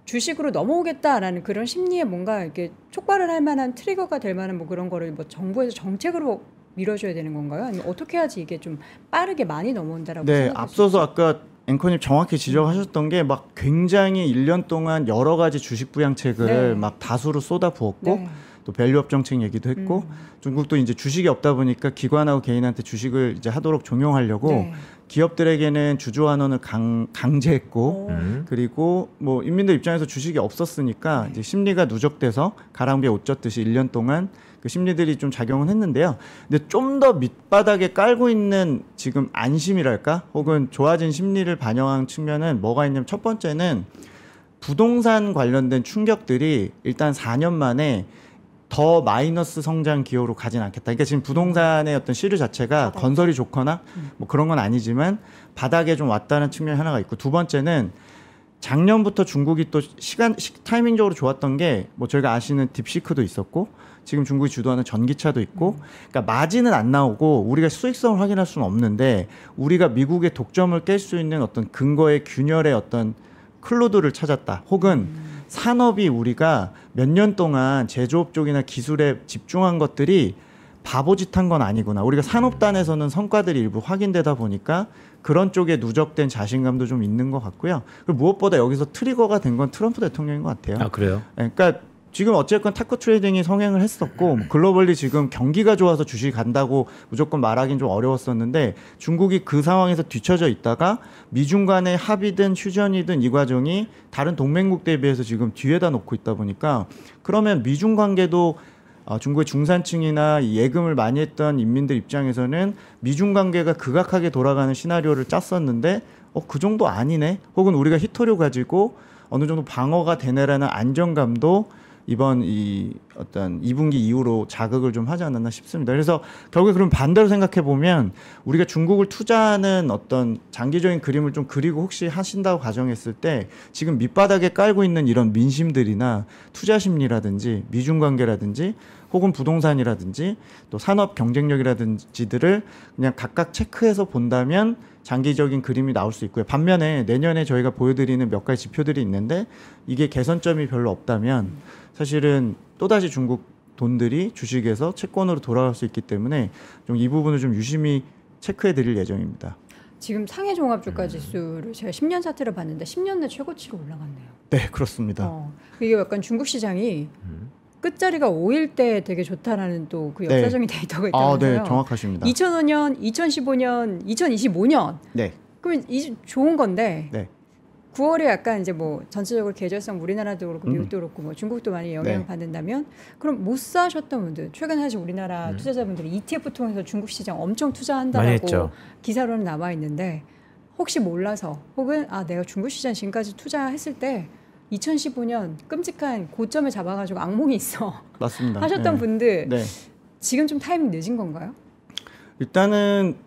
S3: 주식으로 넘어오겠다라는 그런 심리에 뭔가 이렇게 촉발을 할 만한 트리거가 될 만한 뭐 그런 거를 뭐 정부에서 정책으로 밀어줘야 되는 건가요? 아니면 어떻게 해야지 이게 좀 빠르게 많이 넘어온다라고
S2: 네,
S3: 생각할 수
S2: 앞서서 아까 앵커님 정확히 지적하셨던 게 막 굉장히 1년 동안 여러 가지 주식 부양책을
S3: 네.
S2: 막 다수로 쏟아부었고
S3: 네.
S2: 또 밸류업 정책 얘기도 했고 중국도 이제 주식이 없다 보니까 기관하고 개인한테 주식을 이제 하도록 종용하려고
S3: 네.
S2: 기업들에게는 주주 환원을 강제했고 그리고 뭐 인민들 입장에서 주식이 없었으니까 이제 심리가 누적돼서 가랑비에 옷 젖듯이 1년 동안 그 심리들이 좀 작용은 했는데요. 근데 좀 더 밑바닥에 깔고 있는 지금 안심이랄까 혹은 좋아진 심리를 반영한 측면은 뭐가 있냐면 첫 번째는 부동산 관련된 충격들이 일단 4년 만에 더 마이너스 성장 기여로 가진 않겠다. 그러니까 지금 부동산의 어떤 시류 자체가 건설이 좋거나 뭐 그런 건 아니지만 바닥에 좀 왔다는 측면이 하나가 있고, 두 번째는 작년부터 중국이 또 타이밍적으로 좋았던 게 뭐 저희가 아시는 딥시크도 있었고 지금 중국이 주도하는 전기차도 있고, 그러니까 마진은 안 나오고 우리가 수익성을 확인할 수는 없는데 우리가 미국의 독점을 깰 수 있는 어떤 근거의 균열의 어떤 클로드를 찾았다. 혹은 산업이 우리가 몇 년 동안 제조업 쪽이나 기술에 집중한 것들이 바보짓한 건 아니구나. 우리가 산업단에서는 성과들이 일부 확인되다 보니까 그런 쪽에 누적된 자신감도 좀 있는 것 같고요. 그리고 무엇보다 여기서 트리거가 된 건 트럼프 대통령인 것 같아요.
S1: 아, 그래요?
S2: 그러니까 지금 어쨌건 타코 트레이딩이 성행을 했었고 글로벌리 지금 경기가 좋아서 주식이 간다고 무조건 말하기는 좀 어려웠었는데 중국이 그 상황에서 뒤처져 있다가 미중 간의 합의든 휴전이든 이 과정이 다른 동맹국들에 비해서 지금 뒤에다 놓고 있다 보니까 그러면 미중 관계도 중국의 중산층이나 예금을 많이 했던 인민들 입장에서는 미중 관계가 극악하게 돌아가는 시나리오를 짰었는데 그 정도 아니네, 혹은 우리가 히토류 가지고 어느 정도 방어가 되네라는 안정감도 이번 이 어떤 2분기 이후로 자극을 좀 하지 않았나 싶습니다. 그래서 결국에 그럼 반대로 생각해 보면 우리가 중국을 투자하는 어떤 장기적인 그림을 좀 그리고 혹시 하신다고 가정했을 때 지금 밑바닥에 깔고 있는 이런 민심들이나 투자 심리라든지 미중 관계라든지 혹은 부동산이라든지 또 산업 경쟁력이라든지들을 그냥 각각 체크해서 본다면 장기적인 그림이 나올 수 있고요. 반면에 내년에 저희가 보여드리는 몇 가지 지표들이 있는데 이게 개선점이 별로 없다면 사실은 또다시 중국 돈들이 주식에서 채권으로 돌아갈 수 있기 때문에 좀 이 부분을 좀 유심히 체크해 드릴 예정입니다.
S3: 지금 상해 종합주가 지수를 제가 10년 차트를 봤는데 10년 내 최고치로 올라갔네요.
S2: 네, 그렇습니다.
S3: 이게 약간 중국 시장이 끝자리가 5일 때 되게 좋다라는 또 그 역사적인 데이터가 있다면서요.
S2: 네, 정확하십니다.
S3: 2005년, 2015년, 2025년.
S2: 네.
S3: 그러면 좋은 건데.
S2: 네.
S3: 9월에 약간 이제 뭐 전체적으로 계절성 우리나라도 그렇고 미국도 그렇고 뭐 중국도 많이 영향을 받는다면 그럼 못 사셨던 분들, 최근 사실 우리나라 투자자분들이 ETF 통해서 중국 시장 엄청 투자한다라고 기사로는 남아 있는데 혹시 몰라서 혹은 내가 중국 시장 지금까지 투자했을 때 2015년 끔찍한 고점을 잡아가지고 악몽이 있어.
S2: 맞습니다.
S3: 하셨던 분들 지금 좀 타이밍 늦은 건가요?
S2: 일단은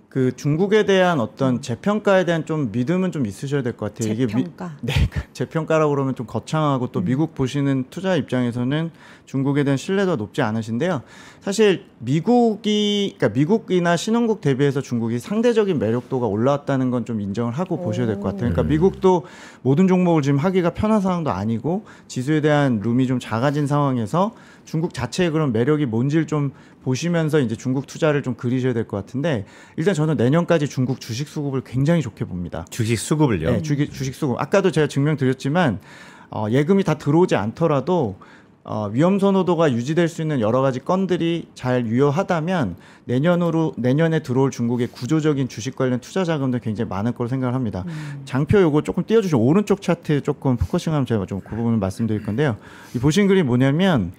S2: 그 중국에 대한 어떤 재평가에 대한 좀 믿음은 좀 있으셔야 될 것 같아요.
S3: 재평가.
S2: 네, 재평가라고 그러면 좀 거창하고 또 미국 보시는 투자 입장에서는 중국에 대한 신뢰도가 높지 않으신데요. 사실 그러니까 미국이나 신흥국 대비해서 중국이 상대적인 매력도가 올라왔다는 건 좀 인정을 하고 보셔야 될 것 같아요. 그러니까 미국도 모든 종목을 지금 하기가 편한 상황도 아니고 지수에 대한 룸이 좀 작아진 상황에서 중국 자체의 그런 매력이 뭔지를 좀 보시면서 이제 중국 투자를 좀 그리셔야 될 것 같은데 일단 저는 내년까지 중국 주식 수급을 굉장히 좋게 봅니다.
S1: 주식 수급을요?
S2: 네, 주식 수급. 아까도 제가 증명드렸지만 예금이 다 들어오지 않더라도 위험 선호도가 유지될 수 있는 여러 가지 건들이 잘 유효하다면 내년에 들어올 중국의 구조적인 주식 관련 투자 자금도 굉장히 많을 거로 생각을 합니다. 장표 요거 조금 띄워주시면 오른쪽 차트 조금 포커싱하면 제가 좀 그 부분을 말씀드릴 건데요. 이 보신 그림이 뭐냐면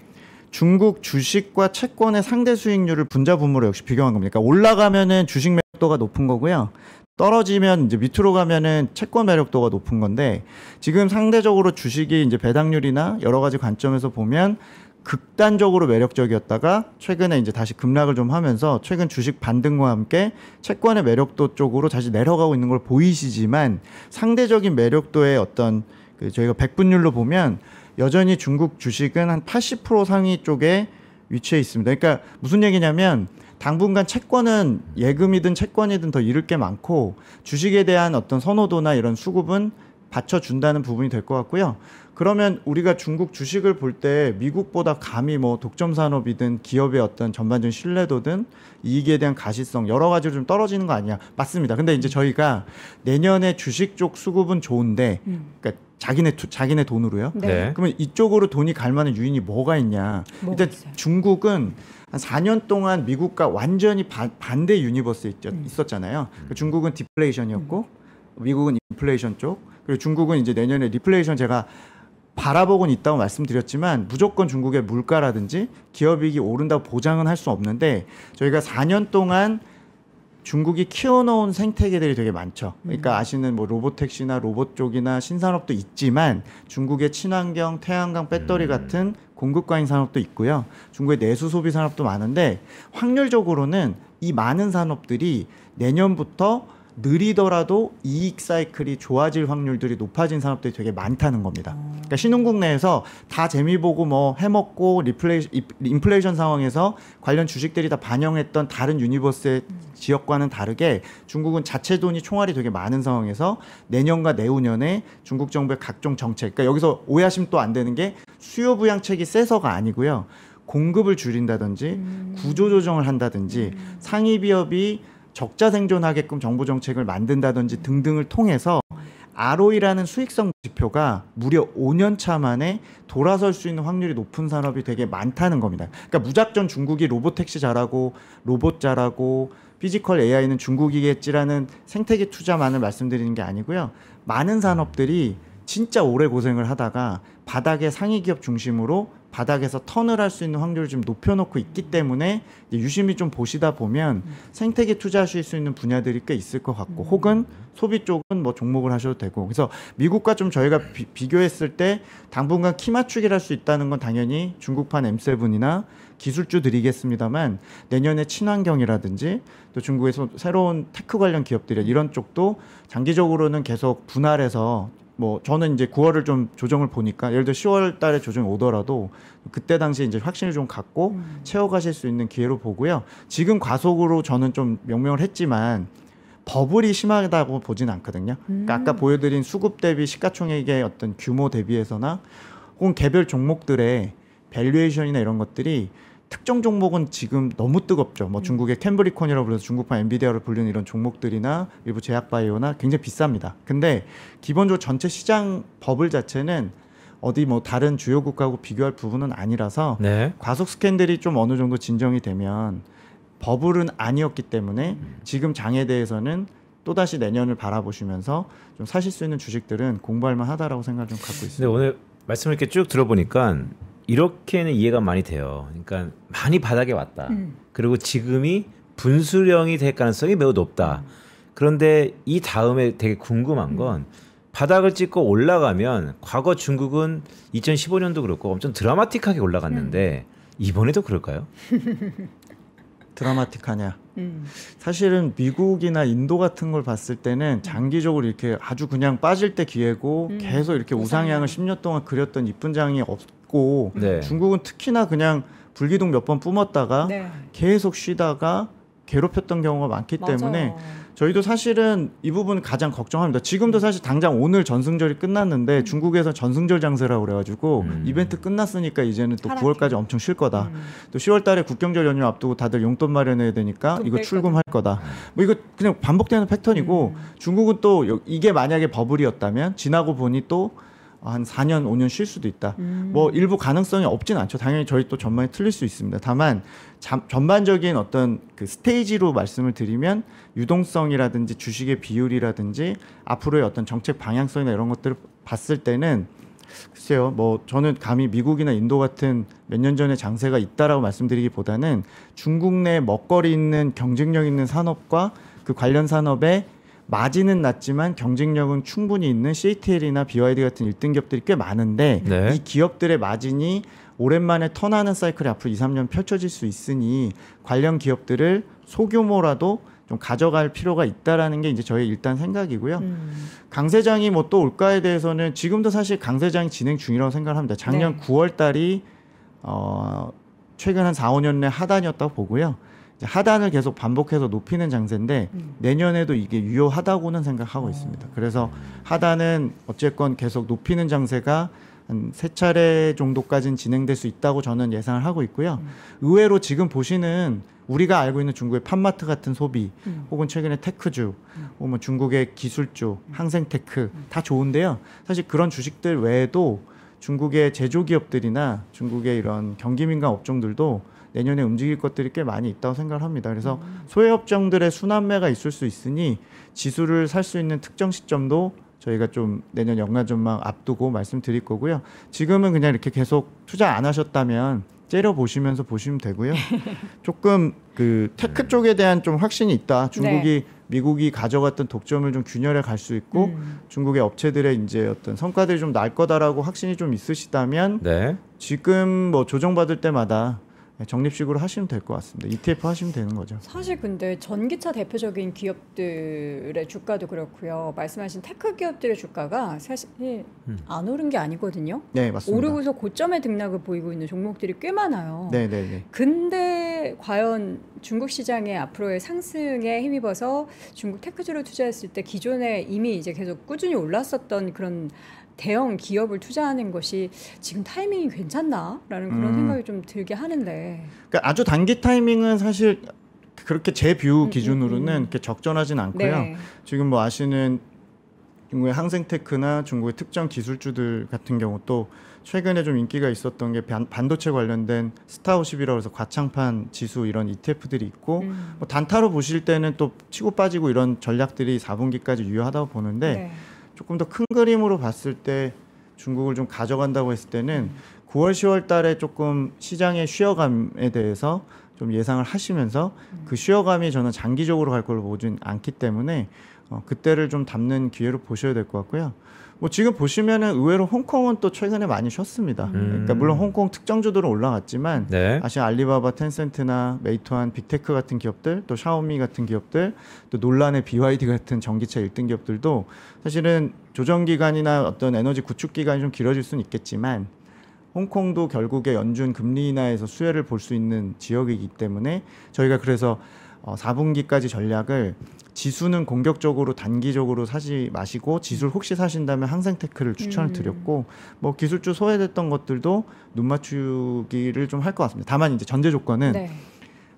S2: 중국 주식과 채권의 상대 수익률을 분자분모로 역시 비교한 겁니다. 그러니까 올라가면은 주식 매력도가 높은 거고요. 떨어지면 이제 밑으로 가면은 채권 매력도가 높은 건데 지금 상대적으로 주식이 이제 배당률이나 여러 가지 관점에서 보면 극단적으로 매력적이었다가 최근에 이제 다시 급락을 좀 하면서 최근 주식 반등과 함께 채권의 매력도 쪽으로 다시 내려가고 있는 걸 보이시지만 상대적인 매력도의 어떤 저희가 백분율로 보면 여전히 중국 주식은 한 80% 상위 쪽에 위치해 있습니다. 그러니까 무슨 얘기냐면 당분간 채권은 예금이든 채권이든 더 잃을 게 많고 주식에 대한 어떤 선호도나 이런 수급은 받쳐준다는 부분이 될 것 같고요. 그러면 우리가 중국 주식을 볼 때 미국보다 감히 뭐 독점 산업이든 기업의 어떤 전반적인 신뢰도든 이익에 대한 가시성 여러 가지로 좀 떨어지는 거 아니야? 맞습니다. 근데 이제 저희가 내년에 주식 쪽 수급은 좋은데 그러니까 자기네 돈으로요.
S3: 네.
S2: 그러면 이쪽으로 돈이 갈 만한 요인이 뭐가 있냐? 일단
S3: 있어요? 중국은
S2: 한 4년 동안 미국과 완전히 반대 유니버스에 있었잖아요. 중국은 디플레이션이었고 미국은 인플레이션 쪽, 그리고 중국은 이제 내년에 리플레이션 제가 바라보고는 있다고 말씀드렸지만 무조건 중국의 물가라든지 기업이익이 오른다고 보장은 할 수 없는데 저희가 4년 동안 중국이 키워놓은 생태계들이 되게 많죠. 그러니까 아시는 뭐 로보택시나 로봇 쪽이나 신산업도 있지만 중국의 친환경, 태양광, 배터리 같은 공급 과잉 산업도 있고요. 중국의 내수 소비 산업도 많은데 확률적으로는 이 많은 산업들이 내년부터 느리더라도 이익 사이클이 좋아질 확률들이 높아진 산업들이 되게 많다는 겁니다. 그러니까 신흥국 내에서 다 재미 보고 뭐 해먹고 인플레이션 상황에서 관련 주식들이 다 반영했던 다른 유니버스의 지역과는 다르게 중국은 자체 돈이 총알이 되게 많은 상황에서 내년과 내후년에 중국 정부의 각종 정책, 그러니까 여기서 오해하시면 또 안 되는 게 수요 부양책이 세서가 아니고요. 공급을 줄인다든지 구조조정을 한다든지 상위 기업이 적자 생존하게끔 정부 정책을 만든다든지 등등을 통해서 ROE라는 수익성 지표가 무려 5년 차 만에 돌아설 수 있는 확률이 높은 산업이 되게 많다는 겁니다. 그러니까 무작정 중국이 로보택시 잘하고 로봇 잘하고 피지컬 AI는 중국이겠지라는 생태계 투자만을 말씀드리는 게 아니고요. 많은 산업들이 진짜 오래 고생을 하다가 바닥의 상위 기업 중심으로 바닥에서 턴을 할 수 있는 확률을 좀 높여놓고 있기 때문에 유심히 좀 보시다 보면 생태계 투자하실 수 있는 분야들이 꽤 있을 것 같고 혹은 소비 쪽은 뭐 종목을 하셔도 되고 그래서 미국과 좀 저희가 비교했을 때 당분간 키 맞추기를 할 수 있다는 건 당연히 중국판 M7이나 기술주들이겠습니다만 내년에 친환경이라든지 또 중국에서 새로운 테크 관련 기업들이 이런 쪽도 장기적으로는 계속 분할해서 뭐 저는 이제 9월을 좀 조정을 보니까 예를 들어 10월 달에 조정이 오더라도 그때 당시에 이제 확신을 좀 갖고 채워가실 수 있는 기회로 보고요. 지금 과속으로 저는 좀 명명을 했지만 버블이 심하다고 보진 않거든요. 그러니까 아까 보여드린 수급 대비 시가총액의 어떤 규모 대비해서나 혹은 개별 종목들의 밸류에이션이나 이런 것들이 특정 종목은 지금 너무 뜨겁죠. 뭐 중국의 캠브리콘이라고 불러서 중국판 엔비디아로 불리는 이런 종목들이나 일부 제약바이오나 굉장히 비쌉니다. 근데 기본적으로 전체 시장 버블 자체는 어디 뭐 다른 주요 국가하고 비교할 부분은 아니라서
S1: 네.
S2: 과속 스캔들이 좀 어느 정도 진정이 되면 버블은 아니었기 때문에 지금 장에 대해서는 또다시 내년을 바라보시면서 좀 사실 수 있는 주식들은 공부할 만하다라고 생각을 좀 갖고 있습니다.
S1: 근데 오늘 말씀을 이렇게 쭉 들어보니까 이렇게는 이해가 많이 돼요. 그러니까 많이 바닥에 왔다. 그리고 지금이 분수령이 될 가능성이 매우 높다. 그런데 이 다음에 되게 궁금한 건 바닥을 찍고 올라가면 과거 중국은 2015년도 그렇고 엄청 드라마틱하게 올라갔는데 이번에도 그럴까요?
S2: 드라마틱하냐? 사실은 미국이나 인도 같은 걸 봤을 때는 장기적으로 이렇게 아주 그냥 빠질 때 기회고 계속 이렇게 우상향을 10년 동안 그렸던 이쁜 장이 없고
S1: 네.
S2: 중국은 특히나 그냥 불기둥 몇 번 뿜었다가
S3: 네.
S2: 계속 쉬다가 괴롭혔던 경우가 많기 때문에 저희도 사실은 이 부분 가장 걱정합니다. 지금도 사실 당장 오늘 전승절이 끝났는데 중국에서 전승절 장세라고 그래가지고 이벤트 끝났으니까 이제는 또 9월까지 엄청 쉴 거다. 또 10월 달에 국경절 연휴 앞두고 다들 용돈 마련해야 되니까 이거 출금할 거다. 뭐 이거 그냥 반복되는 패턴이고 중국은 또 이게 만약에 버블이었다면 지나고 보니 또 한 4년, 5년 쉴 수도 있다. 뭐 일부 가능성이 없진 않죠. 당연히 저희 또 전망이 틀릴 수 있습니다. 다만 전반적인 어떤 그 스테이지로 말씀을 드리면 유동성이라든지 주식의 비율이라든지 앞으로의 어떤 정책 방향성이나 이런 것들을 봤을 때는 글쎄요, 뭐 저는 감히 미국이나 인도 같은 몇 년 전에 장세가 있다라고 말씀드리기보다는 중국 내 먹거리 있는 경쟁력 있는 산업과 그 관련 산업의 마진은 낮지만 경쟁력은 충분히 있는 CATL이나 BYD 같은 1등 기업들이 꽤 많은데
S1: 네.
S2: 이 기업들의 마진이 오랜만에 턴하는 사이클이 앞으로 2, 3년 펼쳐질 수 있으니 관련 기업들을 소규모라도 좀 가져갈 필요가 있다라는 게 이제 저의 일단 생각이고요. 강세장이 뭐 또 올까에 대해서는 지금도 사실 강세장이 진행 중이라고 생각을 합니다. 작년 9월 달이 최근 한 4, 5년 내 하단이었다고 보고요. 하단을 계속 반복해서 높이는 장세인데 내년에도 이게 유효하다고는 생각하고 있습니다. 그래서 하단은 어쨌건 계속 높이는 장세가 한 3차례 정도까지는 진행될 수 있다고 저는 예상을 하고 있고요. 의외로 지금 보시는 우리가 알고 있는 중국의 팜마트 같은 소비 혹은 최근에 테크주 혹은 중국의 기술주, 항생테크 다 좋은데요. 사실 그런 주식들 외에도 중국의 제조기업들이나 중국의 이런 경기민감 업종들도 내년에 움직일 것들이 꽤 많이 있다고 생각을 합니다. 그래서 소외업종들의 순환매가 있을 수 있으니 지수를 살 수 있는 특정 시점도 저희가 좀 내년 연간 전망 앞두고 말씀드릴 거고요. 지금은 그냥 이렇게 계속 투자 안 하셨다면 째려 보시면서 보시면 되고요. 조금 그 테크 쪽에 대한 좀 확신이 있다. 중국이 미국이 가져갔던 독점을 좀 균열해 갈 수 있고 중국의 업체들의 이제 어떤 성과들이 좀 날 거다라고 확신이 좀 있으시다면 지금 뭐 조정받을 때마다 적립식으로 하시면 될 것 같습니다. ETF 하시면 되는 거죠.
S3: 사실 근데 전기차 대표적인 기업들의 주가도 그렇고요. 말씀하신 테크 기업들의 주가가 사실 안 오른 게 아니거든요.
S2: 네, 맞습니다.
S3: 오르고서 고점의 등락을 보이고 있는 종목들이 꽤 많아요.
S2: 네, 네, 네.
S3: 근데 과연 중국 시장의 앞으로의 상승에 힘입어서 중국 테크주를 투자했을 때 기존에 이미 이제 계속 꾸준히 올랐었던 그런 대형 기업을 투자하는 것이 지금 타이밍이 괜찮나라는 그런 생각이 좀 들게 하는데.
S2: 그러니까 아주 단기 타이밍은 사실 그렇게 제 뷰 기준으로는 그렇게 적절하진 않고요.
S3: 네.
S2: 지금 뭐 아시는 중국의 항생테크나 중국의 특정 기술주들 같은 경우 또 최근에 좀 인기가 있었던 게 반도체 관련된 스타50이라고 해서 과창판 지수 이런 ETF들이 있고 뭐 단타로 보실 때는 또 치고 빠지고 이런 전략들이 4분기까지 유효하다고 보는데 조금 더 큰 그림으로 봤을 때 중국을 좀 가져간다고 했을 때는 9월, 10월 달에 조금 시장의 쉬어감에 대해서 좀 예상을 하시면서 그 쉬어감이 저는 장기적으로 갈 걸로 보진 않기 때문에 그때를 좀 담는 기회로 보셔야 될 것 같고요. 뭐 지금 보시면은 의외로 홍콩은 또 최근에 많이 쉬었습니다. 그러니까 물론 홍콩 특정주들은 올라갔지만 아시아 알리바바, 텐센트나 메이투안, 빅테크 같은 기업들, 또 샤오미 같은 기업들, 또 논란의 BYD 같은 전기차 1등 기업들도 사실은 조정 기간이나 어떤 에너지 구축 기간이 좀 길어질 수는 있겠지만 홍콩도 결국에 연준 금리 인하에서 수혜를 볼 수 있는 지역이기 때문에 저희가 그래서 4분기까지 전략을 지수는 공격적으로 단기적으로 사지 마시고 지수를 혹시 사신다면 항생테크를 추천을 드렸고 뭐 기술주 소외됐던 것들도 눈 맞추기를 좀 할 것 같습니다. 다만 이제 전제 조건은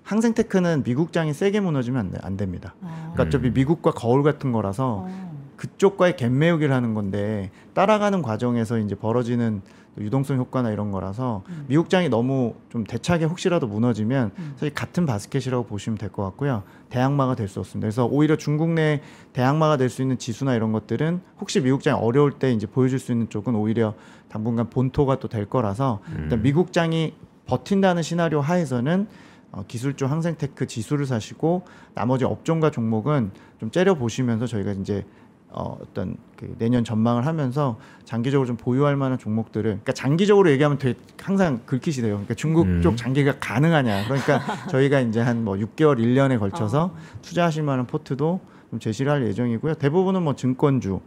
S2: 항생테크는 미국장이 세게 무너지면 안 됩니다. 그러니까 어차피 미국과 거울 같은 거라서 그쪽과의 갭 메우기를 하는 건데 따라가는 과정에서 이제 벌어지는 유동성 효과나 이런 거라서 미국장이 너무 좀 대차게 혹시라도 무너지면 사실 같은 바스켓이라고 보시면 될 것 같고요. 대항마가 될 수 없습니다. 그래서 오히려 중국 내 대항마가 될 수 있는 지수나 이런 것들은 혹시 미국장이 어려울 때 이제 보여줄 수 있는 쪽은 오히려 당분간 본토가 또 될 거라서 일단 미국장이 버틴다는 시나리오 하에서는 기술주 항생테크 지수를 사시고 나머지 업종과 종목은 좀 째려 보시면서 저희가 이제 어떤 그 내년 전망을 하면서 장기적으로 좀 보유할 만한 종목들을 그러니까 장기적으로 얘기하면 되게 항상 긁히시 돼요. 그러니까 중국 쪽 장기가 가능하냐. 그러니까 저희가 이제 한 뭐 6개월, 1년에 걸쳐서 투자하실 만한 포트도 좀 제시를 할 예정이고요. 대부분은 뭐 증권주,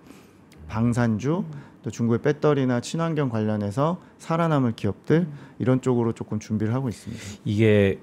S2: 방산주, 또 중국의 배터리나 친환경 관련해서 살아남을 기업들 이런 쪽으로 조금 준비를 하고 있습니다.
S1: 이게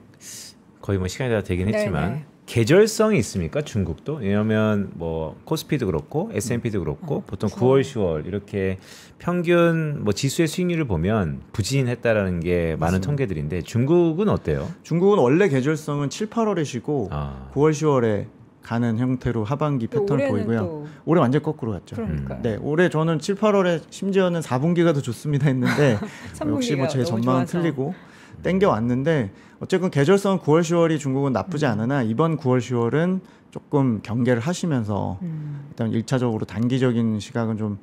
S1: 거의 뭐 시간이 다 되긴 했지만 계절성이 있습니까? 중국도? 왜냐하면 뭐 코스피도 그렇고 S&P도 그렇고 보통 9월, 10월 이렇게 평균 뭐 지수의 수익률을 보면 부진했다라는 게 많은 통계들인데 중국은 어때요?
S2: 중국은 원래 계절성은 7, 8월에 쉬고 9월, 10월에 가는 형태로 하반기 패턴을 보이고요. 올해 완전 거꾸로 갔죠. 네, 올해 저는 7, 8월에 심지어는 4분기가 더 좋습니다 했는데 역시 뭐 제 전망은 틀리고 땡겨 왔는데 어쨌든 계절성 9월 10월이 중국은 나쁘지 않으나 이번 9월 10월은 조금 경계를 하시면서 일단 1차적으로 단기적인 시각은 좀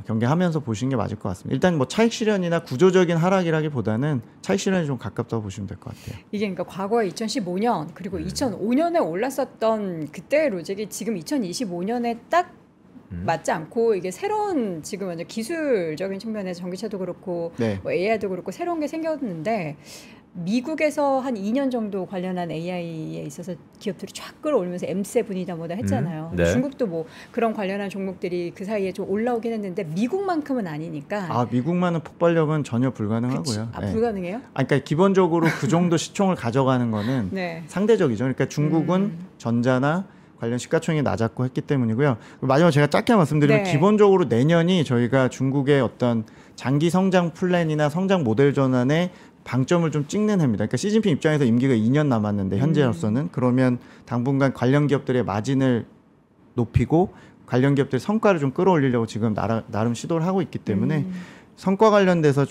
S2: 경계하면서 보시는 게 맞을 것 같습니다. 일단 뭐 차익 실현이나 구조적인 하락이라기보다는 차익 실현이 좀 가깝다고 보시면 될 것 같아요.
S3: 이게 그러니까 과거에 2015년 그리고 2005년에 올랐었던 그때의 로직이 지금 2025년에 딱 맞지 않고 이게 새로운 지금 완전 기술적인 측면에서 전기차도 그렇고 뭐 AI도 그렇고 새로운 게 생겼는데 미국에서 한 2년 정도 관련한 AI에 있어서 기업들이 쫙 끌어올면서 M7이다 뭐다 했잖아요. 중국도 뭐 그런 관련한 종목들이 그 사이에 좀 올라오긴 했는데 미국만큼은 아니니까.
S2: 미국만은 폭발력은 전혀 불가능하고요.
S3: 불가능해요?
S2: 그러니까 기본적으로 그 정도 시총을 가져가는 거는 상대적이죠. 그러니까 중국은 전자나 관련 시가총액이 낮았고 했기 때문이고요. 마지막 제가 짧게 말씀드리면 기본적으로 내년이 저희가 중국의 어떤 장기 성장 플랜이나 성장 모델 전환에 방점을 좀 찍는 해입니다. 그러니까 시진핑 입장에서 임기가 2년 남았는데 현재로서는 그러면 당분간 관련 기업들의 마진을 높이고 관련 기업들의 성과를 좀 끌어올리려고 지금 나름 시도를 하고 있기 때문에 성과 관련돼서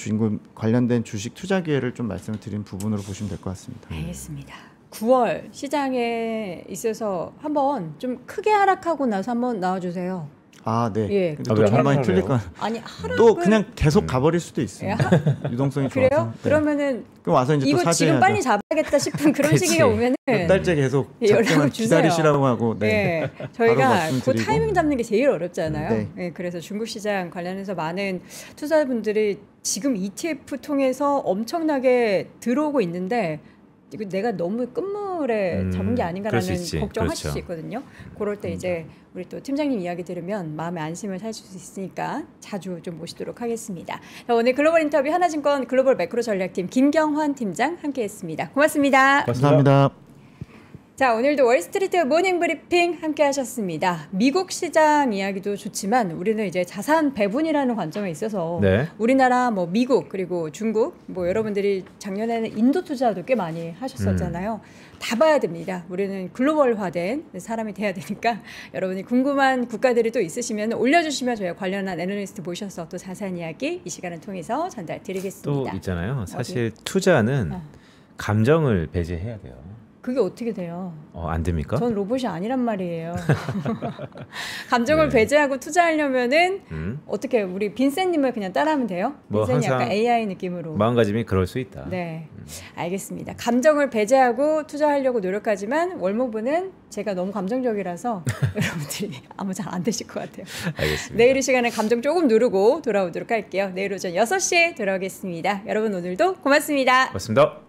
S2: 관련된 주식 투자 기회를 좀 말씀을 드린 부분으로 보시면 될 것 같습니다.
S3: 알겠습니다. 9월 시장에 있어서 한번 좀 크게 하락하고 나서 한번 나와주세요.
S2: 아, 네.
S3: 예.
S2: 근데
S1: 아,
S2: 또
S1: 왜
S2: 절반이
S1: 하락을
S2: 틀릴
S1: 해요?
S2: 건.
S3: 아니 하락은
S2: 또 그냥 계속 가버릴 수도
S3: 예,
S2: 있어요. 유동성이
S3: 그래요?
S2: 좋아서. 네.
S3: 그러면은
S2: 그럼 와서 이제 또
S3: 이거 지금
S2: 사죄해야죠.
S3: 빨리 잡아야겠다 싶은 그런
S1: 그치.
S3: 시기가 오면은
S2: 몇 달째 계속
S3: 예, 연락을
S2: 잡기만
S3: 주세요.
S2: 기다리시라고 하고. 네.
S3: 네,
S2: 바로
S3: 저희가 그
S2: 말씀드리고.
S3: 타이밍 잡는 게 제일 어렵잖아요.
S2: 네.
S3: 네, 그래서 중국 시장 관련해서 많은 투자자분들이 지금 ETF 통해서 엄청나게 들어오고 있는데 이거 내가 너무 끝물에 잡은 게
S1: 그럴
S3: 아닌가라는
S1: 수 있지.
S3: 걱정하실
S1: 그렇죠.
S3: 수 있거든요. 그럴 때 이제 우리 또 팀장님 이야기 들으면 마음의 안심을 사실 수 있으니까 자주 좀 모시도록 하겠습니다. 자, 오늘 글로벌 인터뷰 하나증권 글로벌 매크로 전략팀 김경환 팀장 함께했습니다. 고맙습니다.
S2: 감사합니다.
S3: 자, 오늘도 월스트리트 모닝 브리핑 함께 하셨습니다. 미국 시장 이야기도 좋지만 우리는 이제 자산 배분이라는 관점에 있어서
S1: 네.
S3: 우리나라 뭐 미국 그리고 중국 뭐 여러분들이 작년에는 인도 투자도 꽤 많이 하셨었잖아요. 다 봐야 됩니다. 우리는 글로벌화된 사람이 돼야 되니까 여러분이 궁금한 국가들이 또 있으시면 올려주시면 저희가 관련한 애널리스트 모셔서 또 자세한 이야기 이 시간을 통해서 전달
S1: 또
S3: 드리겠습니다.
S1: 있잖아요. 사실 투자는 감정을 배제해야 돼요.
S3: 그게 어떻게 돼요?
S1: 안 됩니까?
S3: 전 로봇이 아니란 말이에요. 감정을
S1: 네.
S3: 배제하고 투자하려면은
S1: 음.
S3: 어떻게 우리 빈센님을 그냥 따라하면 돼요?
S1: 뭐
S3: 빈센이
S1: 항상
S3: 약간 AI 느낌으로.
S1: 마음가짐이 그럴 수 있다.
S3: 네, 알겠습니다. 감정을 배제하고 투자하려고 노력하지만 월모부는 제가 너무 감정적이라서 여러분들이 아무 잘 안 되실 것 같아요.
S1: 알겠습니다.
S3: 내일 이 시간에 감정 조금 누르고 돌아오도록 할게요. 내일 오전 6시에 돌아오겠습니다. 여러분 오늘도 고맙습니다.
S1: 고맙습니다.